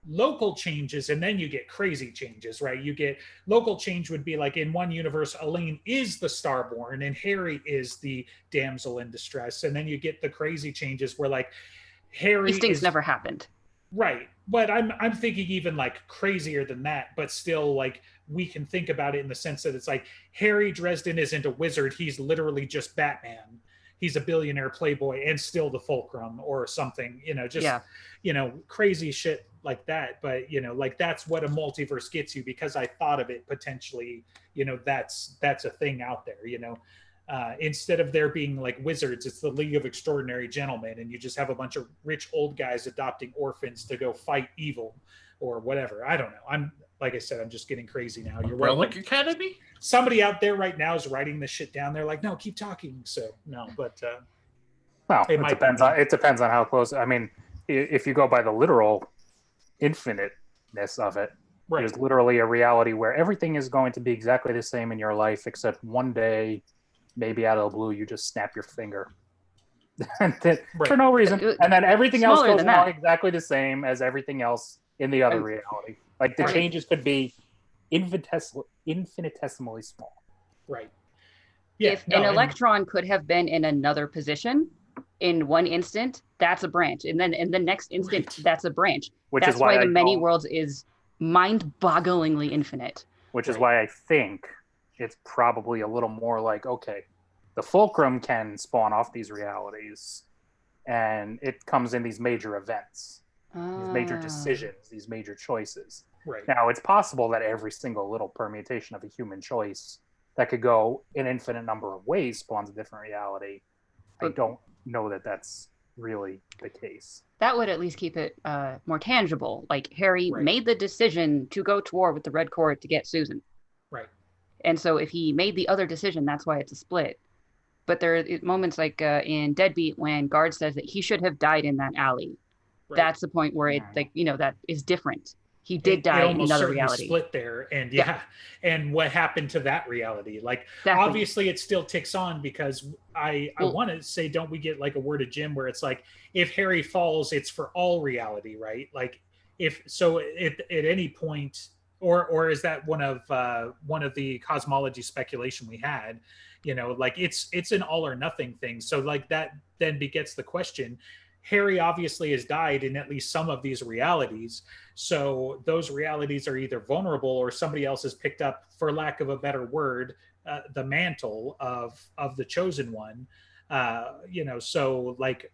local changes, and then you get crazy changes, right? You get local change would be like in one universe Elaine is the Starborn and Harry is the damsel in distress, and then you get the crazy changes where like Harry These things never happened, right? But I'm thinking even like crazier than that, but still like we can think about it in the sense that it's like Harry Dresden isn't a wizard, he's literally just Batman. He's a billionaire playboy and still the fulcrum or something, crazy shit like that. But, like that's what a multiverse gets you, because I thought of it potentially, that's a thing out there, instead of there being like wizards, it's the League of Extraordinary Gentlemen. And you just have a bunch of rich old guys adopting orphans to go fight evil or whatever. I don't know. Like I said, I'm just getting crazy now. You're Relic Academy? Somebody out there right now is writing this shit down. They're like, no, keep talking. So no, but well, it depends on how close. I mean, if you go by the literal infiniteness of it, right. There's literally a reality where everything is going to be exactly the same in your life, except one day, maybe out of the blue, you just snap your finger. For no reason. And then everything else goes along exactly the same as everything else in the other reality. Like the changes could be infinitesimally small. Right. Yeah. If an electron could have been in another position in one instant, that's a branch. And then in the next instant, that's a branch. That's why the many worlds is mind-bogglingly infinite. Which is why I think it's probably a little more like, okay, the fulcrum can spawn off these realities, and it comes in these major events, these major decisions, these major choices. Right. Now, it's possible that every single little permutation of a human choice that could go an infinite number of ways spawns a different reality. I don't know that that's really the case. That would at least keep it more tangible. Like Harry made the decision to go to war with the Red Court to get Susan. Right. And so if he made the other decision, that's why it's a split. But there are moments like in Deadbeat when Guard says that he should have died in that alley. Right. That's the point where it, like, that is different. He did die in another reality. Split there, and and what happened to that reality? Like, obviously, it still ticks on, because I want to say, don't we get like a word of Jim where it's like, if Harry falls, it's for all reality, right? Like, if so, at any point, or is that one of the cosmology speculation we had? Like it's an all or nothing thing. So like that then begets the question. Harry obviously has died in at least some of these realities. So those realities are either vulnerable or somebody else has picked up, for lack of a better word, the mantle of the chosen one. So like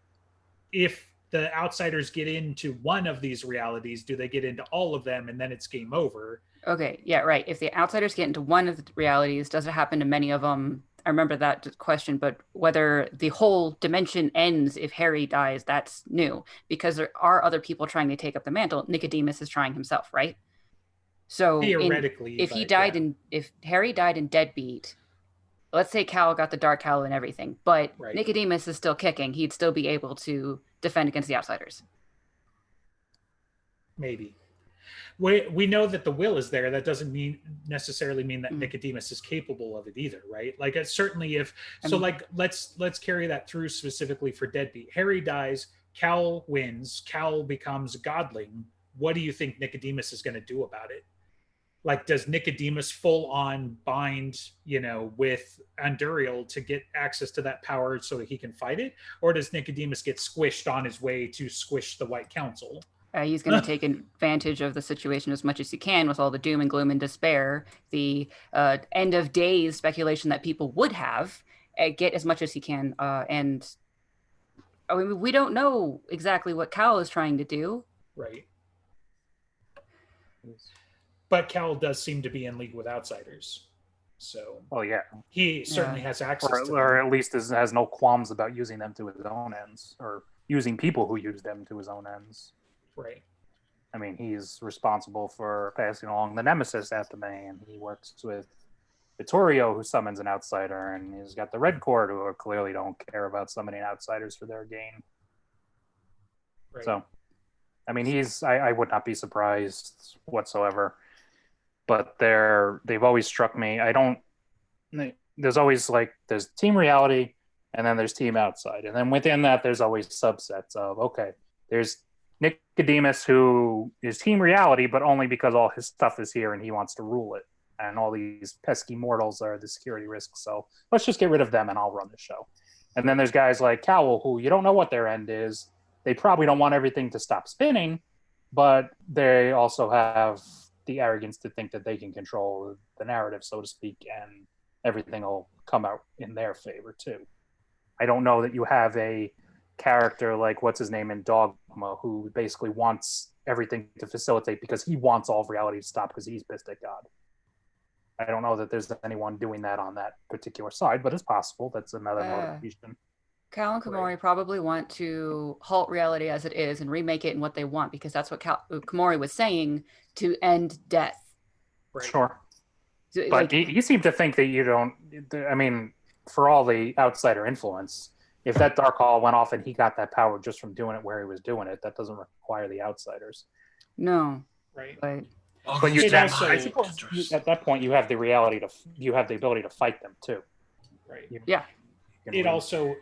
if the outsiders get into one of these realities, do they get into all of them and then it's game over? Okay, yeah, right. If the outsiders get into one of the realities, does it happen to many of them? I remember that question, but whether the whole dimension ends if Harry dies, that's new because there are other people trying to take up the mantle. Nicodemus is trying himself, right? So theoretically, if Harry died in Deadbeat, let's say Cal got the Dark Owl and everything, but right. Nicodemus is still kicking, he'd still be able to defend against the outsiders. Maybe. We know that the will is there. That doesn't necessarily mean that Nicodemus is capable of it either, right? Like certainly let's carry that through specifically for Deadbeat. Harry dies, Cal wins, Cal becomes godling. What do you think Nicodemus is going to do about it? Like, does Nicodemus full on bind, with Anduriel to get access to that power so that he can fight it? Or does Nicodemus get squished on his way to squish the White Council? He's going to take advantage of the situation as much as he can with all the doom and gloom and despair, the end of days speculation that people would have, get as much as he can. And I mean, we don't know exactly what Cal is trying to do. Right. But Cal does seem to be in league with outsiders. So he certainly has access to them. Or at least has no qualms about using them to his own ends, or using people who use them to his own ends. Right. I mean, he's responsible for passing along the Nemesis at the main. He works with Vittorio, who summons an outsider, and he's got the Red Court, who clearly don't care about summoning outsiders for their gain. Right. So, I mean, I would not be surprised whatsoever. But they've always struck me. There's always there's Team Reality, and then there's Team Outside. And then within that, there's always subsets of, okay, there's Nicodemus, who is Team Reality, but only because all his stuff is here and he wants to rule it. And all these pesky mortals are the security risks. So let's just get rid of them and I'll run the show. And then there's guys like Cowell, who you don't know what their end is. They probably don't want everything to stop spinning, but they also have the arrogance to think that they can control the narrative, so to speak, and everything will come out in their favor too. I don't know that you have a character like what's his name in Dogma, who basically wants everything to facilitate because he wants all of reality to stop because he's pissed at God. I don't know that there's anyone doing that on that particular side, but it's possible. That's another motivation. Cal and Komori probably want to halt reality as it is and remake it in what they want, because that's what Komori was saying, to end death. Right. Sure. So, but you seem to think that you don't, I mean, for all the outsider influence, if that Dark Hall went off and he got that power just from doing it where he was doing it, that doesn't require the outsiders. No. Right. But you also, I suppose at that point you have the ability to fight them too. Right. Yeah. It also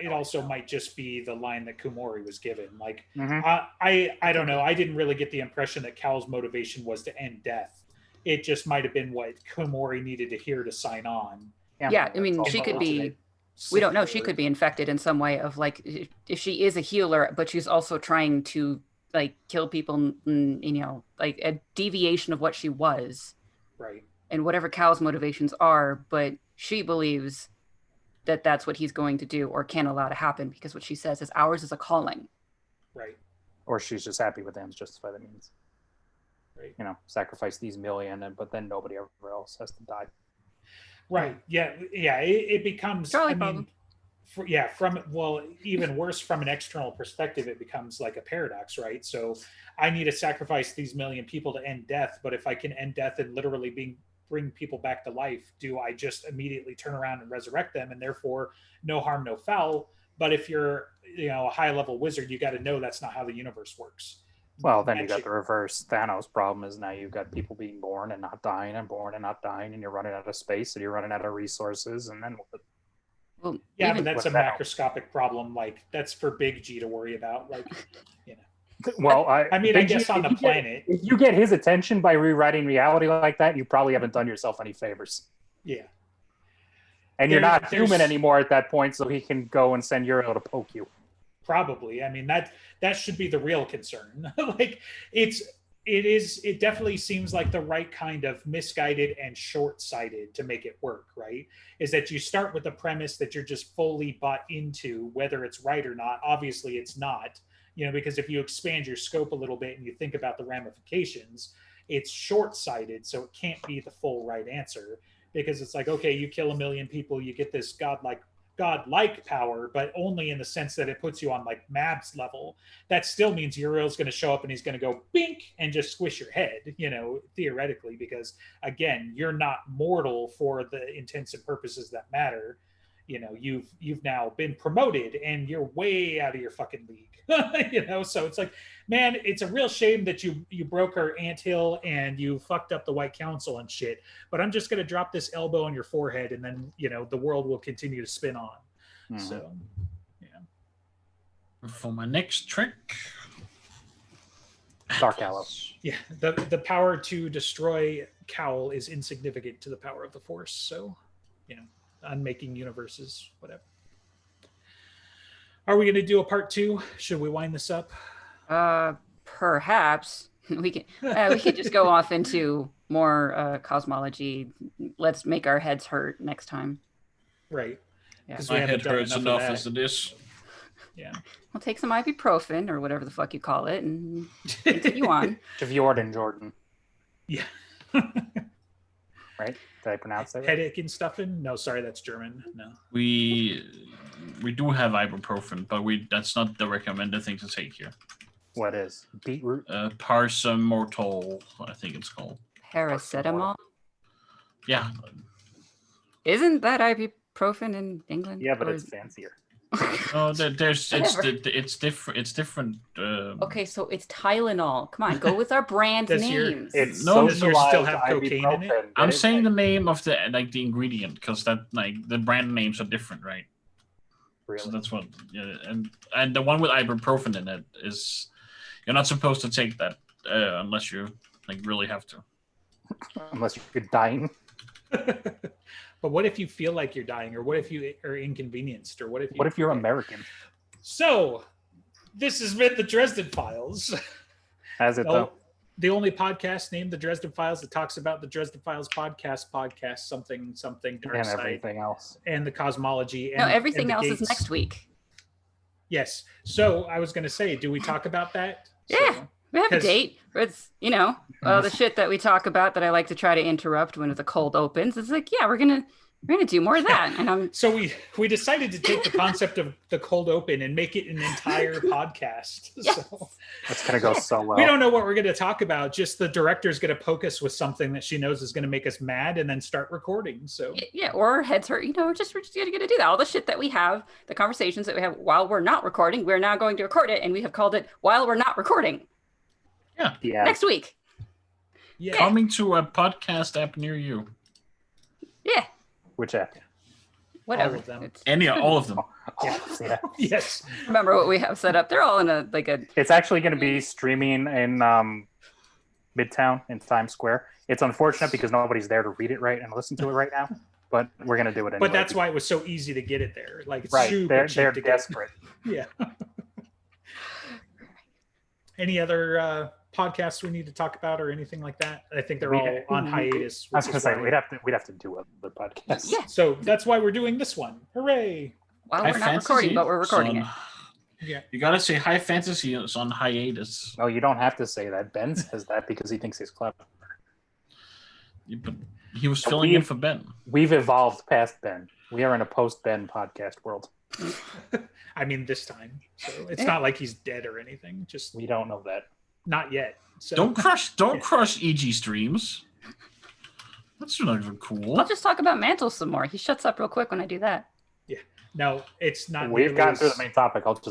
might just be the line that Komori was given. Like, I don't know. I didn't really get the impression that Cal's motivation was to end death. It just might have been what Komori needed to hear to sign on. Yeah, I mean, she could be. We don't know. She could be infected in some way of if she is a healer, but she's also trying to kill people. Like a deviation of what she was. Right. And whatever Cal's motivations are, but she believes that that's what he's going to do or can't allow to happen, because what she says is ours is a calling. Right. Or she's just happy with the ends justify the means. Right. Sacrifice these million, but then nobody ever else has to die. Right. Yeah. It becomes, even worse from an external perspective, it becomes like a paradox, right? So I need to sacrifice these million people to end death, but if I can end death and literally bring people back to life, do I just immediately turn around and resurrect them, and therefore no harm, no foul? But if you're a high level wizard, you got to know that's not how the universe works. Well, then you got the reverse Thanos problem, is now you've got people being born and not dying, and born and not dying, and you're running out of space, and you're running out of resources, and then what? Well, yeah, but that's a macroscopic problem. Like, that's for Big G to worry about. Well, I mean, I guess on the planet. If you get his attention by rewriting reality like that, you probably haven't done yourself any favors. Yeah. And you're not human anymore at that point, so he can go and send Uriel to poke you. Probably. I mean, that should be the real concern. Like, it definitely seems like the right kind of misguided and short-sighted to make it work, right? Is that you start with the premise that you're just fully bought into, whether it's right or not. Obviously, it's not, because if you expand your scope a little bit and you think about the ramifications, it's short-sighted, so it can't be the full right answer. Because it's like, okay, you kill 1 million people, you get this godlike power, but only in the sense that it puts you on like Mab's level. That still means Uriel's going to show up and he's going to go bink and just squish your head, theoretically, because again, you're not mortal for the intents and purposes that matter. You've now been promoted and you're way out of your fucking league. So it's like, man, it's a real shame that you broke our anthill and you fucked up the White Council and shit, but I'm just going to drop this elbow on your forehead and then the world will continue to spin on. So yeah, for my next trick, Dark Aloe. Yeah, the power to destroy Cowl is insignificant to the power of the Force, so unmaking universes, whatever. Are we going to do a part 2? Should we wind this up? Perhaps we can just go off into more cosmology. Let's make our heads hurt next time. Right. Yeah. My head hurts enough as it is. Yeah. We'll take some ibuprofen or whatever the fuck you call it and continue on. Jordan. Yeah. Right? Did I pronounce that right? Headache and stuffing? No, sorry, that's German. No. We do have ibuprofen, but that's not the recommended thing to take here. What is? Beetroot? Parsamortol, I think it's called. Paracetamol? Yeah. Isn't that ibuprofen in England? Yeah, but it's fancier. Oh, it's different. It's different. Okay, so it's Tylenol. Come on, go with our brand names. Does yours still have cocaine in it? I'm saying the name of the ingredient because that the brand names are different, right? Really? So that's what. Yeah, and the one with ibuprofen in it is you're not supposed to take that unless you really have to. Unless you're dying. But what if you feel like you're dying, or what if you are inconvenienced, or what if you're American? So, this has been the Dresden Files. Has it though? The only podcast named the Dresden Files that talks about the Dresden Files podcast, something, dark and side, everything else, and the cosmology. No, everything and else gates. is next week. Yes. So I was going to say, do we talk about that? Yeah. We have a date. It's, the shit that we talk about that I like to try to interrupt when the cold opens. It's like, yeah, we're gonna do more of that. And so we decided to take the concept of the cold open and make it an entire podcast. Yes. So that's gonna go so well. We don't know what we're gonna talk about. Just the director's gonna poke us with something that she knows is gonna make us mad, and then start recording. So yeah, or our heads hurt. We're just gonna do that. All the shit that we have, the conversations that we have while we're not recording, we're now going to record it, and we have called it While We're Not Recording. Yeah. Next week. Yeah. Coming to a podcast app near you. Yeah. Which app? Whatever. All of them. All of them. Yeah. Yes. Remember what we have set up. They're all in a. It's actually going to be streaming in Midtown in Times Square. It's unfortunate because nobody's there to read it right and listen to it right now. But we're going to do it anyway. But that's why it was so easy to get it there. Like it's right. super They're cheap desperate. Yeah. Any other podcasts we need to talk about or anything like that? I think they're all on hiatus. I was going to say we'd have to do other podcasts. Yeah. So that's why we're doing this one. Hooray! Well, we're not recording, but we're recording it. Yeah. You gotta say High Fantasy is on hiatus. No, you don't have to say that. Ben says that because he thinks he's clever. But he was filling in for Ben. We've evolved past Ben. We are in a post-Ben podcast world. I mean, this time. So it's not like he's dead or anything. Just we don't know that. Not yet. So don't crush EG streams. That's not even cool. I'll just talk about Mantle some more. He shuts up real quick when I do that. Yeah. No, it's not. We've gotten through the main topic. I'll just